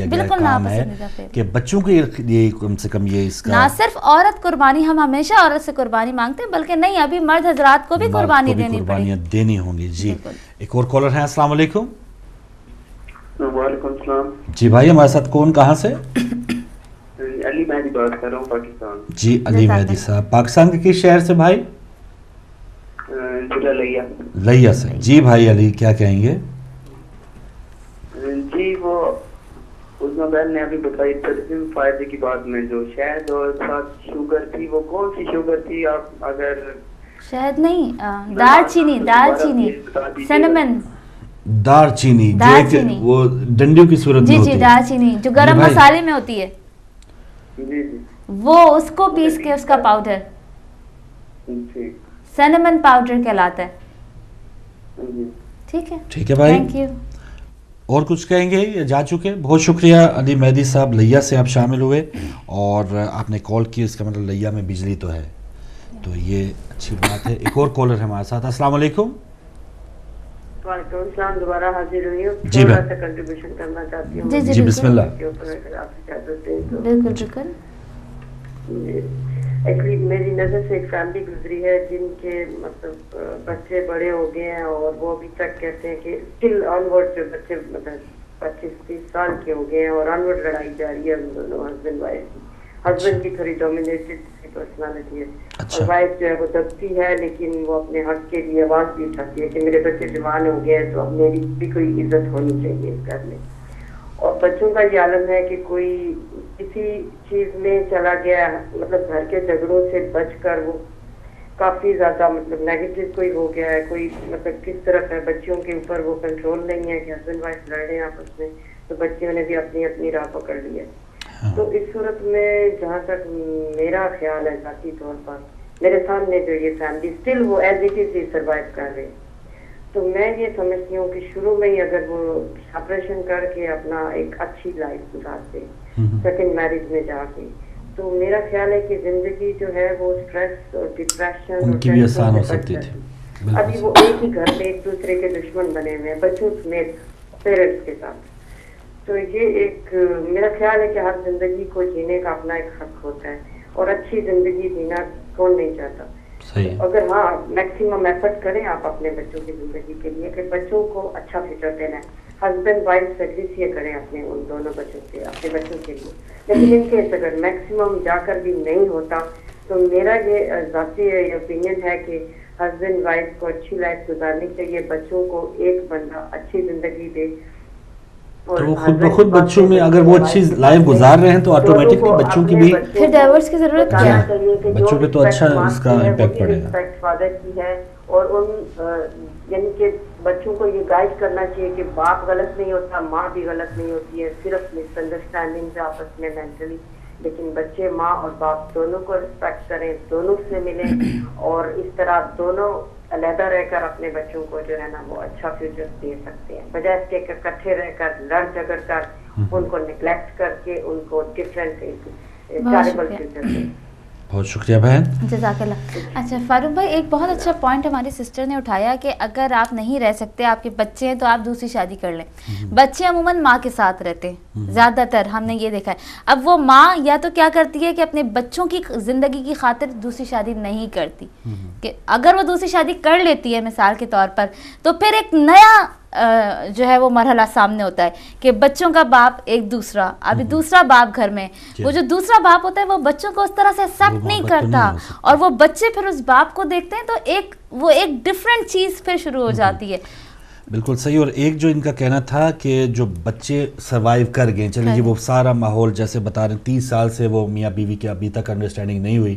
बिल्कुल नापसंदीदा है कि बच्चों के लिए कम से कम ये इसका ना सिर्फ औरत कुर्बानी, हम हमेशा औरत से कुर्बानी मांगते हैं, बल्कि नहीं, अभी मर्द हजरात को भी कुर्बानी देनी होंगी। जी, एक और कॉलर है। अस्सलाम वालेकुम। वालेकुम सलाम। जी भाई, हमारे साथ कौन, कहाँ से? अली मेहदी बात कर रहा हूँ, पाकिस्तान। जी अली मेहदी साहब, पाकिस्तान के किस शहर से भाई? लैया से। जी भाई अली, क्या कहेंगे? जी वो उस्मा बहन ने अभी बताई तस्लीम फायदे की बात में, जो शहद और साथ शुगर थी, वो कौन सी शुगर थी? आप अगर शहद नहीं, दालचीनी, सिनेमन, दालचीनी, वो डंडियों की सूरत में होती है। दालचीनी जो गरम मसाले में होती है, वो उसको पीस के उसका पाउडर सिनेमन पाउडर कहलाता है। ठीक है भाई, थैंक यू। और कुछ कहेंगे या जा चुके? बहुत शुक्रिया अली मेहदी साहब, लैया से आप शामिल हुए और आपने कॉल की, इसका मतलब लैया में बिजली तो है, तो ये अच्छी बात है। एक और कॉलर है हमारे साथ। अस्सलाम वालेकुम। वालेकुम, दोबारा हाजिर हुई हूँ, जी थोड़ा सा कंट्रीब्यूशन करना चाहती हूँ। जी बिस्मिल्लाह। एक्चुअली मेरी नज़र से एक फैमिली गुजरी है जिनके मतलब बच्चे बड़े हो गए हैं और वो अभी तक कहते हैं कि स्टिल ऑनवर्ड जो बच्चे मतलब 25-30 साल के हो गए हैं और ऑनवर्ड लड़ाई जारी है दोनों हस्बैंड वाइफ की। हस्बैंड की थोड़ी डोमिनेटेड पर्सनालिटी है और वाइफ जो है वो दबती है, लेकिन वो अपने हक के लिए आवाज भी उठाती है कि मेरे बच्चे जवान हो गए हैं तो अब मेरी भी कोई इज्जत होनी चाहिए इस घर में। और बच्चों का ये आलम है कि कोई किसी चीज में चला गया, मतलब घर के झगड़ों से बचकर वो काफी ज्यादा मतलब नेगेटिव कोई हो गया है, कोई मतलब किस तरफ है, बच्चियों के ऊपर वो कंट्रोल नहीं है कि हस्बैंड वाइफ लड़ रहे हैं आपस में, तो बच्चियों ने भी अपनी अपनी राह पकड़ ली है। तो इस सूरत में जहाँ तक मेरा ख्याल है जाती तौर पर, मेरे सामने जो ये फैमिली स्टिल वो एज इट इज ही सर्वाइव कर रहे हैं, तो मैं ये समझती हूँ कि शुरू में ही अगर वो सेपरेशन करके अपना एक अच्छी लाइफ गुजारते सेकंड मैरिज में जाके, तो मेरा ख्याल है कि जिंदगी जो है वो स्ट्रेस और डिप्रेशन उनकी भी आसान हो सकती थी। अभी वो एक ही घर में एक दूसरे के दुश्मन बने हुए हैं, बच्चों समेत पेरेंट्स के साथ। तो ये एक मेरा ख्याल है कि हर जिंदगी को जीने का अपना एक हक होता है और अच्छी जिंदगी जीना कौन नहीं चाहता। अगर हाँ मैक्सिमम एफर्ट करें आप अपने बच्चों की जिंदगी के लिए कि बच्चों को अच्छा फ्यूचर देना है, हस्बैंड वाइफ सेक्रीफाइस ये करें अपने उन दोनों बच्चों से, अपने बच्चों के लिए। लेकिन इनके अगर मैक्सिमम जाकर भी नहीं होता तो मेरा ये ज़ाती ओपिनियन है कि हस्बैंड वाइफ को अच्छी लाइफ गुजारनी चाहिए, बच्चों को एक बंदा अच्छी जिंदगी दे। तो खुद ब खुद बच्चों में अगर वो अच्छी लाइफ गुजार रहे हैं तो ऑटोमेटिकली बच्चों की भी फिर डाइवोर्स की जरूरत क्या है? बच्चों पे तो अच्छा उसका इम्पैक्ट पड़ेगा। फादर की है और उन यानी कि बच्चों को ये गाइड करना चाहिए कि बाप गलत नहीं होता, माँ भी गलत नहीं होती है, सिर्फ मिसअंडरस्टैंडिंग से आपस में मेंटली, लेकिन बच्चे माँ और बाप दोनों को रिस्पेक्ट करें, दोनों से मिलें और इस तरह दोनों अलहदा रहकर अपने बच्चों को जो है ना वो अच्छा फ्यूचर दे सकते हैं, बजाय इसके इकट्ठे रहकर लड़ झगड़ कर उनको निगलेक्ट करके उनको डिफरेंट टेरेबल फ्यूचर दें। बहुत शुक्रिया बहन, जज़ाकल्लाह। अच्छा फारूक भाई, एक बहुत अच्छा पॉइंट हमारी सिस्टर ने उठाया कि अगर आप नहीं रह सकते, आपके बच्चे हैं, तो आप दूसरी शादी कर लें। बच्चे अमूमन माँ के साथ रहते हैं, ज़्यादातर हमने ये देखा है। अब वो माँ या तो क्या करती है कि अपने बच्चों की ज़िंदगी की खातिर दूसरी शादी नहीं करती, कि अगर वो दूसरी शादी कर लेती है मिसाल के तौर पर, तो फिर एक नया जो है वो मरहला सामने होता है कि बच्चों का बाप एक दूसरा, अभी दूसरा बाप घर में, वो जो दूसरा बाप होता है वो बच्चों को उस तरह से एक्सेप्ट नहीं करता, और वो बच्चे फिर उस बाप को देखते हैं तो एक डिफरेंट चीज़ फिर शुरू हो जाती है। बिल्कुल सही। और एक जो इनका कहना था कि जो बच्चे सरवाइव कर गए, चलिए जी वो सारा माहौल जैसे बता रहे हैं, 30 साल से वो मियाँ बीवी की अभी तक अंडरस्टैंडिंग नहीं हुई,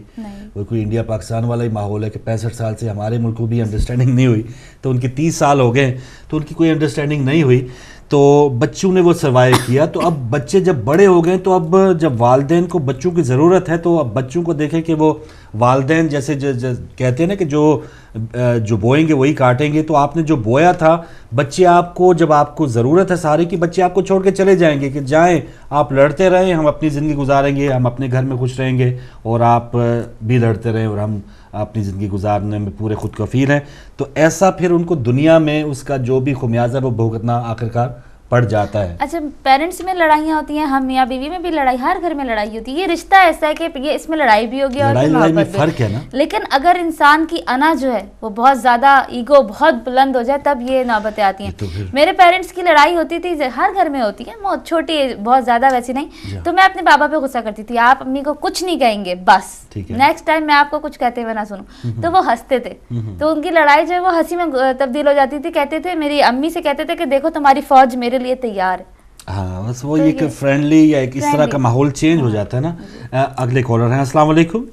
वो कोई इंडिया पाकिस्तान वाला ही माहौल है कि 65 साल से हमारे मुल्क को भी अंडरस्टैंडिंग नहीं हुई, तो उनकी 30 साल हो गए तो उनकी कोई अंडरस्टैंडिंग नहीं हुई, तो बच्चों ने वो सर्वाइव किया। तो अब बच्चे जब बड़े हो गए तो अब जब वालिदैन को बच्चों की ज़रूरत है, तो अब बच्चों को देखें कि वो वालिदैन जैसे कहते हैं ना कि जो बोएंगे वही काटेंगे, तो आपने जो बोया था, बच्चे आपको जब आपको ज़रूरत है सारे की, बच्चे आपको छोड़ के चले जाएंगे कि जाएं आप लड़ते रहें, हम अपनी ज़िंदगी गुजारेंगे, हम अपने घर में खुश रहेंगे, और आप भी लड़ते रहें और हम अपनी ज़िंदगी गुजारने में पूरे खुद कफ़ील हैं। तो ऐसा फिर उनको दुनिया में उसका जो भी खुमियाजा वो भुगतना आखिरकार पड़ जाता है। अच्छा, पेरेंट्स में लड़ाइयाँ होती हैं, हम मियाँ बीवी में भी लड़ाई, हर घर में लड़ाई होती है। ये रिश्ता ऐसा है कि ये इसमें लड़ाई भी होगी और लड़ाई में फर्क है ना। लेकिन अगर इंसान की अना जो है वो बहुत ज़्यादा, ईगो बहुत बुलंद हो जाए, तब ये नौबतें आती हैं। तो मेरे पेरेंट्स की लड़ाई होती थी, हर घर में होती है, बहुत छोटी, बहुत ज़्यादा वैसी नहीं, तो मैं अपने बाबा पे गुस्सा करती थी, आप अम्मी को कुछ नहीं कहेंगे बस, नेक्स्ट टाइम मैं आपको कुछ कहते हुए ना सुनूं, तो वो हंसते थे। तो उनकी लड़ाई जो है वो हंसी में तब्दील हो जाती थी। कहते थे, मेरी अम्मी से कहते थे कि देखो तुम्हारी फौज मेरे लिए तैयार है। हाँ, बस वो एक फ्रेंडली या एक इस तरह का माहौल चेंज हो जाता है ना। अगले कॉलर हैं, अस्सलाम वालेकुम।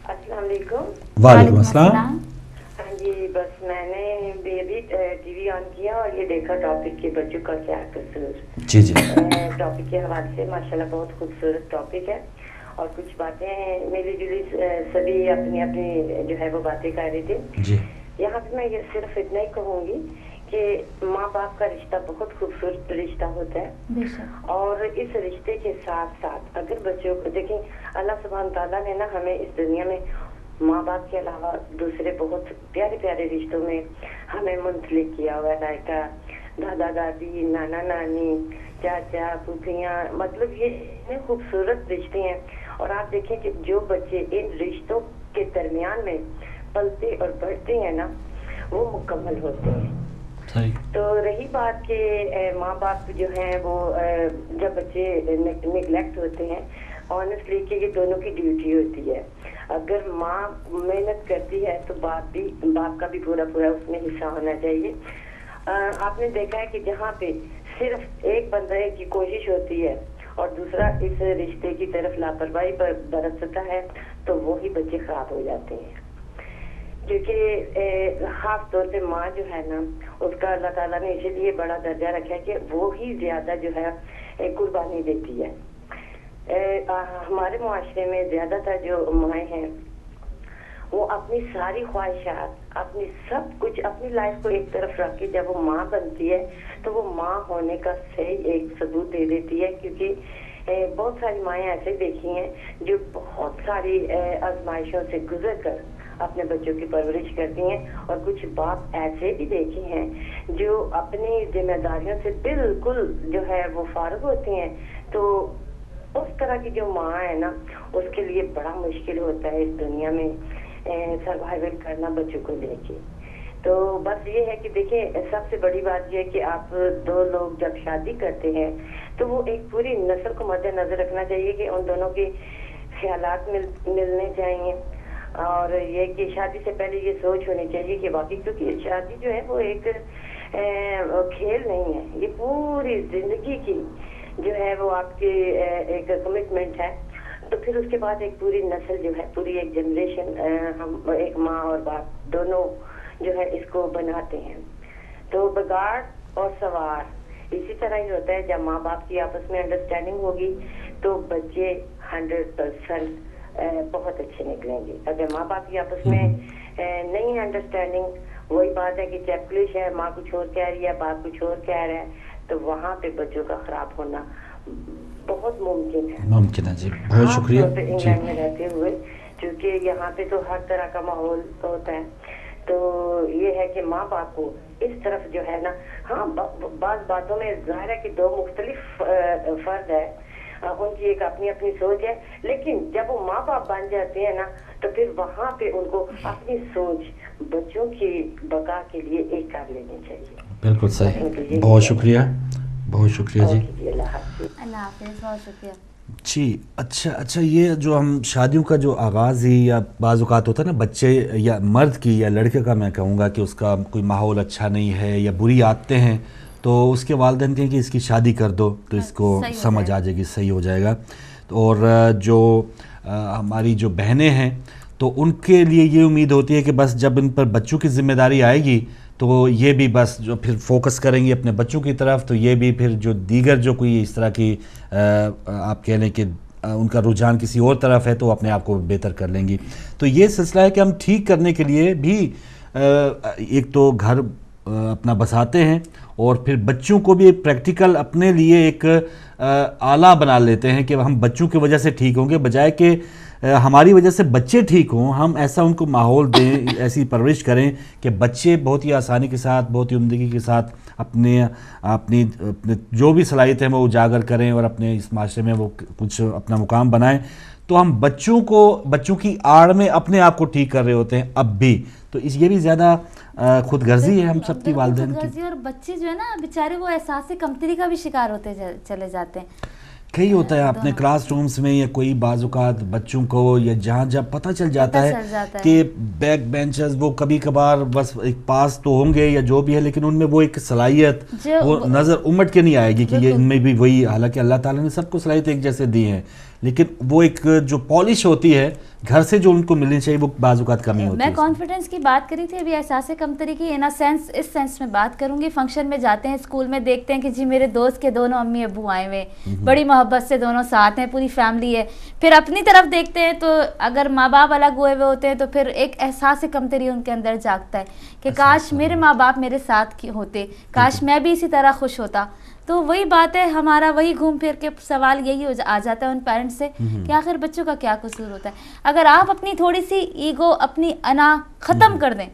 अस्सलाम वालेकुम। वालेकुम अस्सलाम। हाँ जी, बस मैंने अभी टीवी ऑन किया और ये देखा टॉपिक के बच्चों का क्या कसूर। जी जी। टॉपिक के हवाले से माशाल्लाह बहुत खूबसूरत टॉपिक है, और कुछ बातें मिली जुली सभी अपनी अपनी जो है वो बातें कर रही थी जी। यहाँ पे मैं ये सिर्फ इतना ही कहूँगी कि माँ बाप का रिश्ता बहुत खूबसूरत रिश्ता होता है, और इस रिश्ते के साथ साथ अगर बच्चों को देखें, अल्लाह सुब्हान ताला ने ना हमें इस दुनिया में माँ बाप के अलावा दूसरे बहुत प्यारे प्यारे रिश्तों में हमें मुंसलिक किया हुआ है, लाइक दादा दादी, नाना नानी, चाचा फूफियाँ, मतलब ये इतने खूबसूरत रिश्ते हैं। और आप देखें कि जो बच्चे इन रिश्तों के दरमियान में पलते और बढ़ते हैं ना, वो मुकम्मल होते हैं। तो रही बात के माँ बाप जो हैं वो जब बच्चे निगलेक्ट होते हैं, ऑनेस्टली कि ये दोनों की ड्यूटी होती है। अगर माँ मेहनत करती है तो बाप का भी पूरा उसमें हिस्सा होना चाहिए। आपने देखा है कि जहाँ पे सिर्फ एक बंदे की कोशिश होती है और दूसरा इस रिश्ते की तरफ लापरवाही बरतता है, तो वो ही बच्चे खराब हो जाते हैं। क्योंकि खास तौर पे माँ जो है ना, उसका अल्लाह ताला ने इसीलिए बड़ा दर्जा रखा है कि वो ही ज्यादा जो है कुर्बानी देती है। हमारे मुआशरे में ज्यादातर जो माएँ हैं वो अपनी सारी ख्वाहिशात, अपनी सब कुछ, अपनी लाइफ को एक तरफ रख के जब वो माँ बनती है तो वो माँ होने का सही एक सबूत दे देती है। क्योंकि बहुत सारी माएँ ऐसे देखी हैं जो बहुत सारी आजमाइशों से गुजर कर अपने बच्चों की परवरिश करती हैं, और कुछ बाप ऐसे भी देखे हैं जो अपनी जिम्मेदारियों से बिल्कुल जो है वो फारिग होती हैं। तो उस तरह की जो माँ है ना, उसके लिए बड़ा मुश्किल होता है इस दुनिया में सर्वाइवल करना बच्चों को लेके। तो बस ये है कि देखिए, सबसे बड़ी बात ये है कि आप दो लोग जब शादी करते हैं तो वो एक पूरी नस्ल को मद्देनजर रखना चाहिए कि उन दोनों के ख्यालात मिलने चाहिए, और ये कि शादी से पहले ये सोच होनी चाहिए कि वाकई, क्योंकि शादी जो है वो एक खेल नहीं है, ये पूरी जिंदगी की जो है वो आपकी एक कमिटमेंट है। तो फिर उसके बाद एक पूरी नस्ल जो है, पूरी एक जनरेशन, हम एक माँ और बाप दोनों जो है इसको बनाते हैं। तो बिगाड़ और सवार इसी तरह ही होता है। जब माँ बाप की आपस में अंडरस्टैंडिंग होगी तो बच्चे 100% बहुत अच्छे निकलेंगे। अगर माँ बाप की आपस में नहीं है अंडरस्टैंडिंग, वही बात है कि चैपलिश है, माँ कुछ और कह रही है, बाप कुछ और कह रहा है, तो वहाँ पे बच्चों का खराब होना बहुत मुमकिन है जी, बहुत शुक्रिया। इंग्लैंड में रहते हुए, क्योंकि यहाँ पे तो हर तरह का माहौल होता है, तो ये है कि माँ बाप को इस तरफ जो है ना, हाँ बात बातों में जाहिर है कि दो मुख्तलिफ फर्द है, उनकी एक अपनी अपनी सोच है, लेकिन जब वो माँ बाप बन जाते हैं ना, तो फिर वहाँ पे उनको अपनी सोच बच्चों की बका के लिए एक कर लेनी चाहिए। बिल्कुल सही, बहुत शुक्रिया, बहुत शुक्रिया जी, अल्लाह हाफिज़, बहुत शुक्रिया जी। अच्छा, ये जो हम शादियों का जो आगाज़ ही या बाज़ औक़ात होता है ना, बच्चे या मर्द की या लड़के का, मैं कहूँगा कि उसका कोई माहौल अच्छा नहीं है या बुरी आदतें हैं, तो उसके वालिदैन कहें कि इसकी शादी कर दो तो इसको समझ आ जाएगी, सही हो जाएगा। और जो हमारी जो बहनें हैं, तो उनके लिए ये उम्मीद होती है कि बस जब इन पर बच्चों की ज़िम्मेदारी आएगी तो ये भी बस जो फिर फोकस करेंगी अपने बच्चों की तरफ, तो ये भी फिर जो दीगर जो कोई इस तरह की आप कह लें कि उनका रुझान किसी और तरफ है, तो अपने आप को बेहतर कर लेंगी। तो ये सिलसिला है कि हम ठीक करने के लिए भी एक तो घर अपना बसाते हैं और फिर बच्चों को भी प्रैक्टिकल अपने लिए एक आला बना लेते हैं कि हम बच्चों की वजह से ठीक होंगे, बजाय कि हमारी वजह से बच्चे ठीक हों। हम ऐसा उनको माहौल दें, ऐसी परवरिश करें कि बच्चे बहुत ही आसानी के साथ, बहुत ही उम्दगी के साथ अपनी जो भी सलाहियत है वो उजागर करें और अपने इस माशरे में वो कुछ अपना मुकाम बनाएं। तो हम बच्चों की आड़ में अपने आप को ठीक कर रहे होते हैं अब भी, तो ये भी ज़्यादा खुदगर्जी है हम सबकी वालिदैन की। और बच्चे जो है ना बेचारे, वो एहसास कमतरी का भी शिकार होते चले जाते हैं। कई होता है अपने क्लासरूम्स में या कोई बाज़-औक़ात बच्चों को या जहाँ पता चल जाता है कि बैक बेंचर्स वो कभी कभार बस एक पास तो होंगे या जो भी है, लेकिन उनमें वो एक सलाहियत वो नज़र उमट के नहीं आएगी कि ये इनमें भी वही, हालांकि अल्लाह ताला ने सबको सलाहियत एक जैसे दी है, लेकिन वो एक जो पॉलिश होती है घर से जो उनको मिलनी चाहिए वो बाज़-औक़ात कमी होती है। मैं कॉन्फिडेंस की बात करी थी, अभी एहसास कमतरी की इस सेंस में बात करूंगी। फंक्शन में जाते हैं, स्कूल में देखते हैं कि जी मेरे दोस्त के दोनों अम्मी अब्बू आए हुए, बड़ी मोहब्बत से दोनों साथ हैं, पूरी फैमिली है। फिर अपनी तरफ देखते हैं तो अगर माँ बाप अलग हुए हुए होते हैं तो फिर एक एहसास कमतरी उनके अंदर जागता है कि काश मेरे माँ बाप मेरे साथ होते, काश मैं भी इसी तरह खुश होता। तो वही बात है, हमारा वही घूम फिर के सवाल यही आ जाता है उन पेरेंट्स से कि आखिर बच्चों का क्या कसूर होता है। अगर आप अपनी थोड़ी सी ईगो, अपनी अना ख़त्म कर दें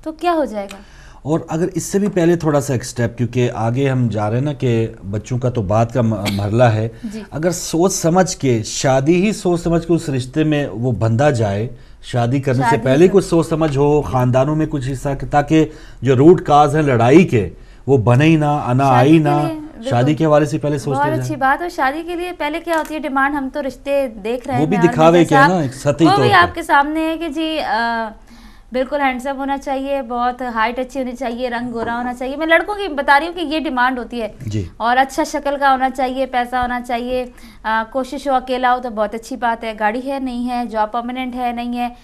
तो क्या हो जाएगा। और अगर इससे भी पहले थोड़ा सा एक स्टेप, क्योंकि आगे हम जा रहे हैं ना कि बच्चों का तो बात का मरला है, अगर सोच समझ के शादी ही सोच समझ के उस रिश्ते में वो बंधा जाए, शादी करने से पहले कुछ सोच समझ हो ख़ानदानों में कुछ हिस्सा, ताकि जो रूट काज है लड़ाई के वो बने ही ना, अना आई ना, शादी के हवाले से पहले सोचते हैं। बहुत अच्छी बात। और शादी के लिए पहले क्या होती है डिमांड, हम तो रिश्ते देख रहे हैं, वो भी दिखावे क्या ना, एक सतही वो भी आपके सामने है कि जी बिल्कुल हैंडसम होना चाहिए, बहुत हाइट अच्छी होनी चाहिए, रंग गोरा होना चाहिए। मैं लड़कों की बता रही हूँ कि ये डिमांड होती है जी। और अच्छा शक्ल का होना चाहिए, पैसा होना चाहिए, कोशिश हो अकेला हो तो बहुत अच्छी बात है, गाड़ी है नहीं है, जॉब परमानेंट है नहीं है,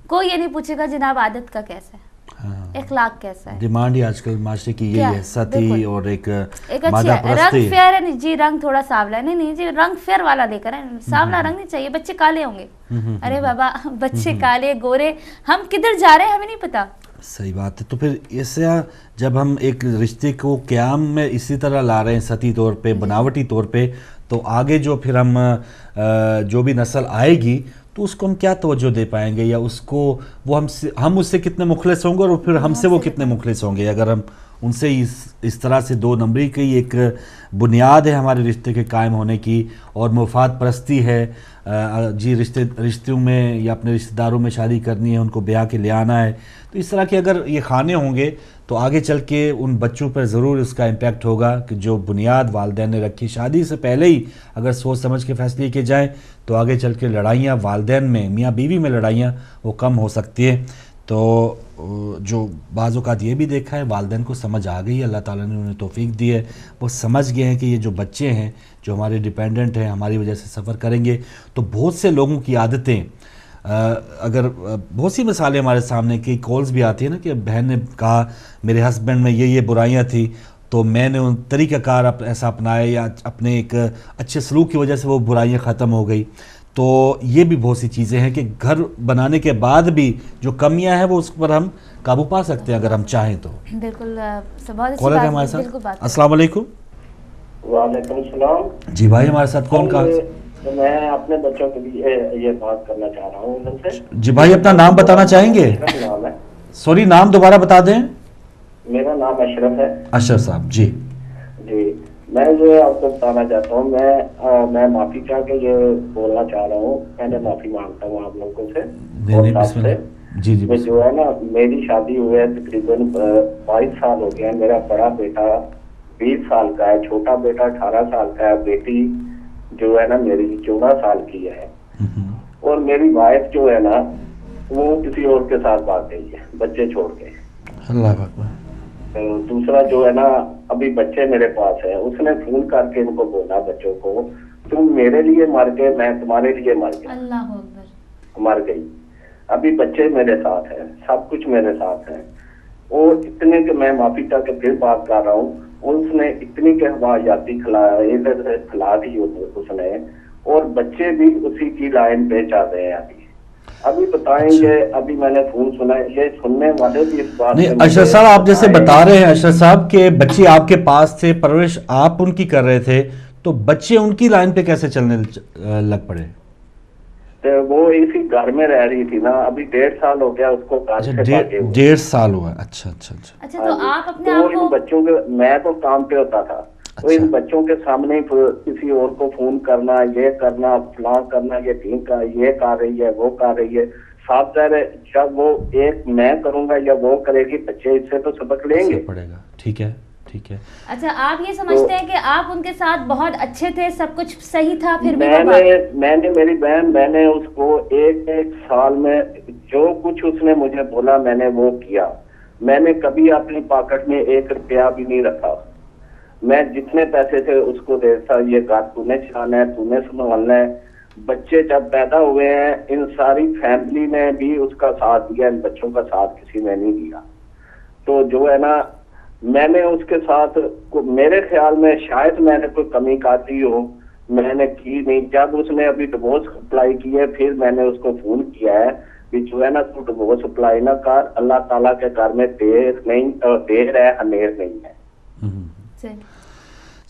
कोई ये नहीं पूछेगा जनाब आदत का कैसा है, इखलाक कैसा है। डिमांड ही आजकल माशरे की यही है, सती और एक अच्छी है। रंग फेयर है जी, रंग थोड़ा सावला है, नहीं जी रंग फेयर वाला लेकर है, सावला रंग नहीं चाहिए। बच्चे काले होंगे, अरे बाबा बच्चे काले गोरे, हम किधर जा रहे हैं हमें नहीं पता। सही बात है। तो फिर इससे जब हम एक रिश्ते को क़याम में इसी तरह ला रहे हैं सती तौर पे, बनावटी तौर पे, तो आगे जो फिर हम जो भी नस्ल आएगी तो उसको हम क्या तवज्जो दे पाएंगे, या उसको वो हम उससे कितने मुखलिस होंगे और फिर हमसे वो कितने मुखलिस होंगे। अगर हम उनसे इस तरह से दो नंबरी की एक बुनियाद है हमारे रिश्ते के कायम होने की, और मुफाद परस्ती है जी, रिश्तों में या अपने रिश्तेदारों में शादी करनी है, उनको ब्याह के ले आना है, तो इस तरह के अगर ये खाने होंगे तो आगे चल के उन बच्चों पर ज़रूर इसका इम्पैक्ट होगा कि जो बुनियाद वालिदैन ने रखी, शादी से पहले ही अगर सोच समझ के फैसले किए जाएँ तो आगे चल के लड़ाइयाँ वालिदैन में, मियाँ बीवी में लड़ाइयाँ वो कम हो सकती है। तो जो बाज़ औक़ात ये भी देखा है, वालिदैन को समझ आ गई, अल्लाह ताला ने उन्हें तौफ़ीक दी है, वो समझ गए हैं कि ये जो बच्चे हैं जो हमारे डिपेंडेंट हैं, हमारी वजह से सफ़र करेंगे, तो बहुत से लोगों की आदतें, अगर बहुत सी मिसालें हमारे सामने की कॉल्स भी आती है ना कि बहन ने कहा मेरे हस्बैंड में ये बुराइयां थी, तो मैंने उन तरीक़ाकार ऐसा अपनाया या अपने एक अच्छे सलूक की वजह से वो बुराइयां ख़त्म हो गई। तो ये भी बहुत सी चीज़ें हैं कि घर बनाने के बाद भी जो कमियां हैं वो उस पर हम काबू पा सकते हैं अगर हम चाहें तो। बिल्कुल कॉलर है हमारे साथ। अस्सलाम वालेकुम। वालेकुम सलाम। जी भाई, हमारे साथ कौन का? मैं अपने बच्चों के लिए ये बात करना चाह रहा हूँ उनसे। जी भाई, अपना नाम बताना चाहेंगे? नाम है, सॉरी, नाम दोबारा बता दें। मेरा नाम अशरफ है। अशरफ साहब जी। जी, मैं ये आपको बताना चाहता हूँ, मैं माफी चाह के ये बोलना चाह रहा हूँ, मैंने माफी मांगता हूँ आप लोगों से और आपसे। जी जी। जो है ना, मेरी शादी हुई है तकरीबन 22 साल हो गया। मेरा बड़ा बेटा 20 साल का है, छोटा बेटा 18 साल का है, बेटी जो है ना मेरी 14 साल की है, और मेरी वाइफ जो है ना वो किसी और के साथ भाग गई है बच्चे छोड़ के। अल्लाह अकबर। तो दूसरा जो है ना, अभी बच्चे मेरे पास है, उसने फोन करके इनको बोला बच्चों को, तुम मेरे लिए मर गए, मैं तुम्हारे लिए मर गया। अल्लाह अकबर। मर गई। अभी बच्चे मेरे साथ हैं, सब कुछ मेरे साथ है, और इतने के मैं माफी चाह के फिर बात कर रहा हूँ, उसने इतनी के हवायाती खिला दी उसने, और बच्चे भी उसी की लाइन पे चल रहे हैं। अभी बताएंगे। अभी मैंने फोन सुना, ये सुनने वाले भी इस बात नहीं। अशरफ साहब, आप जैसे बता रहे हैं अशरफ साहब के बच्चे आपके पास थे, परवरिश आप उनकी कर रहे थे, तो बच्चे उनकी लाइन पे कैसे चलने लग पड़े? तो वो इसी घर में रह रही थी ना, अभी 1.5 साल हो गया उसको। 1.5 साल हुआ? अच्छा अच्छा अच्छा। अच्छा, तो आप अपने आप को, बच्चों के, मैं तो काम पे होता था, तो इन बच्चों के सामने किसी और को फोन करना, ये करना, फलां करना, ये ठीक का, ये कर रही है, वो कर रही है, साफ जाहिर है जब वो एक मैं करूंगा या वो करेगी, बच्चे इससे तो सबक लेंगे। पड़ेगा। ठीक है, ठीक है। अच्छा, आप ये समझते हैं कि आप उनके साथ बहुत अच्छे थे, सब कुछ सही था, फिर भी मैंने मेरी बहन, मैंने उसको एक साल में जो कुछ उसने मुझे बोला मैंने वो किया। मैंने कभी अपनी पॉकेट में 1 रुपया भी नहीं रखा। मैं जितने पैसे थे उसको देता, ये घर तूने चलाना है, तूने संभालना है। बच्चे जब पैदा हुए हैं, इन सारी फैमिली ने भी उसका साथ दिया, इन बच्चों का साथ किसी ने नहीं दिया। तो जो है ना, मैंने उसके साथ, मेरे ख्याल में शायद मैंने कोई कमी काटी हो, मैंने की नहीं। जब उसने अभी डिवोर्स अप्लाई की है, फिर मैंने उसको फोन किया है कि जो है ना, तू डिवोर्स अप्लाई ना कर, अल्लाह ताला के घर में देर है, हनेर नहीं है।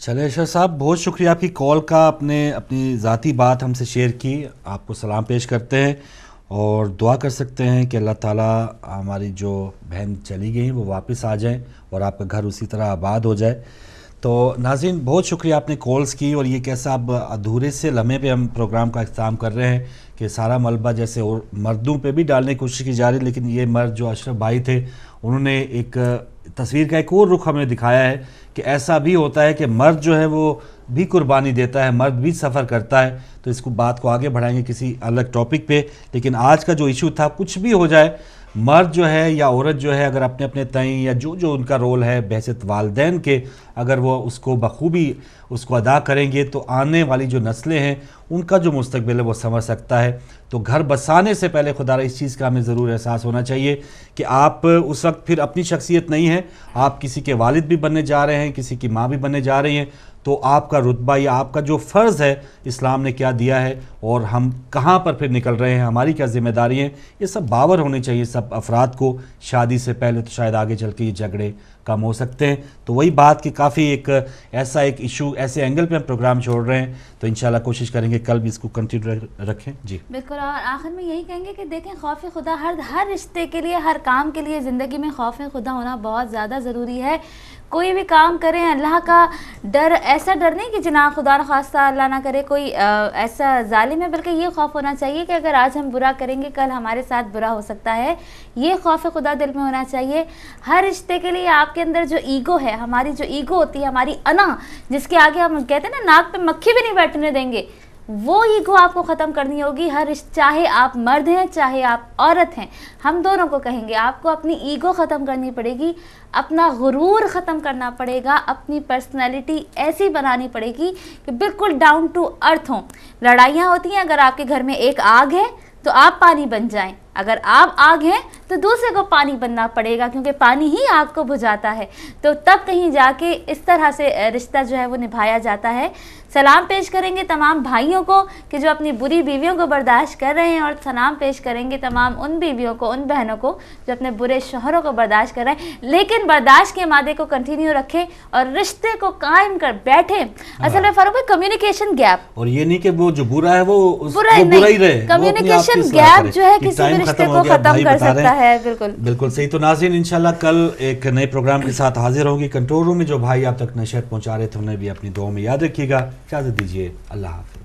चले अशरफ साहब, बहुत शुक्रिया आपकी कॉल का, अपनी ज़ाती बात हमसे शेयर की। आपको सलाम पेश करते हैं और दुआ कर सकते हैं कि अल्लाह ताला हमारी जो बहन चली गई वो वापस आ जाएं और आपका घर उसी तरह आबाद हो जाए। तो नाज़रीन, बहुत शुक्रिया आपने कॉल्स की, और ये कैसा अब अधूरे से लम्हे पे हम प्रोग्राम का इख्तिताम कर रहे हैं कि सारा मलबा जैसे और मर्दों पे भी डालने की कोशिश की जा रही है, लेकिन ये मर्द जो अशरफ भाई थे, उन्होंने एक तस्वीर का एक और रुख हमें दिखाया है कि ऐसा भी होता है कि मर्द जो है वो भी कुर्बानी देता है, मर्द भी सफ़र करता है। तो इसको बात को आगे बढ़ाएंगे किसी अलग टॉपिक पे, लेकिन आज का जो इशू था, कुछ भी हो जाए, मर्द जो है या औरत जो है, अगर अपने अपने तय या जो उनका रोल है बहैसियत वालिदैन के, अगर वो उसको बखूबी उसको अदा करेंगे, तो आने वाली जो नस्लें हैं उनका जो मुस्तकबिल है वो समझ सकता है। तो घर बसाने से पहले खुदा इस चीज़ का हमें ज़रूर एहसास होना चाहिए कि आप उस वक्त फिर अपनी शख्सियत नहीं है, आप किसी के वालिद भी बनने जा रहे हैं, किसी की माँ भी बनने जा रही हैं, तो आपका रुतबा या आपका जो फ़र्ज़ है इस्लाम ने क्या दिया है और हम कहाँ पर फिर निकल रहे हैं, हमारी क्या ज़िम्मेदारी है, ये सब बावर होने चाहिए सब अफराद को शादी से पहले। तो शायद आगे चल के ये झगड़े कम हो सकते हैं। तो वही बात कि काफ़ी एक ऐसा एक इशू, ऐसे एंगल पे हम प्रोग्राम छोड़ रहे हैं, तो इंशाल्लाह कोशिश करेंगे कल भी इसको कंटिन्यू रखें। जी बिल्कुल, और आखिर में यही कहेंगे कि देखें, खौफ खुदा हर रिश्ते के लिए, हर काम के लिए ज़िंदगी में खौफ खुदा होना बहुत ज़्यादा ज़रूरी है। कोई भी काम करें, अल्लाह का डर, ऐसा डर नहीं कि जना खुदा न खास्ता अल्लाह ना करे कोई ऐसा जालिम है, बल्कि ये खौफ होना चाहिए कि अगर आज हम बुरा करेंगे कल हमारे साथ बुरा हो सकता है। ये खौफ खुदा दिल में होना चाहिए हर रिश्ते के लिए। आपके अंदर जो ईगो है, हमारी जो ईगो होती है, हमारी अना, जिसके आगे हम कहते हैं ना नाक पे मक्खी भी नहीं बैठने देंगे, वो ईगो आपको ख़त्म करनी होगी। चाहे आप मर्द हैं चाहे आप औरत हैं, हम दोनों को कहेंगे आपको अपनी ईगो ख़त्म करनी पड़ेगी, अपना गुरूर ख़त्म करना पड़ेगा, अपनी पर्सनैलिटी ऐसी बनानी पड़ेगी कि बिल्कुल डाउन टू अर्थ हों। लड़ाइयाँ होती हैं, अगर आपके घर में एक आग है तो आप पानी बन जाएं, अगर आप आग हैं तो दूसरे को पानी बनना पड़ेगा, क्योंकि पानी ही आग को बुझाता है। तो तब कहीं जाके इस तरह से रिश्ता जो है वो निभाया जाता है। सलाम पेश करेंगे तमाम भाइयों को कि जो अपनी बुरी बीवियों को बर्दाश्त कर रहे हैं, और सलाम पेश करेंगे तमाम उन बीवियों को, उन बहनों को जो अपने बुरे शौहरों को बर्दाश्त कर रहे हैं, लेकिन बर्दाश्त के मादे को कंटिन्यू रखें और रिश्ते को कायम कर बैठे। असल में फारूक भाई कम्युनिकेशन गैप, और ये नहीं कि वो जो बुरा है वो बुरा ही रहे, कम्युनिकेशन गैप जो है किसी भी रिश्ते को खत्म कर सकता है। बिल्कुल सही। तो नाज़रीन इंशाल्लाह कल एक नए प्रोग्राम के साथ हाजिर होंगे। कंट्रोल रूम में जो भाई आप तक नशर पहुंचा रहे थे उन्हें भी अपनी दुआ में याद रखिएगा। इजाज़त दीजिए, अल्लाह हाफ़िज़।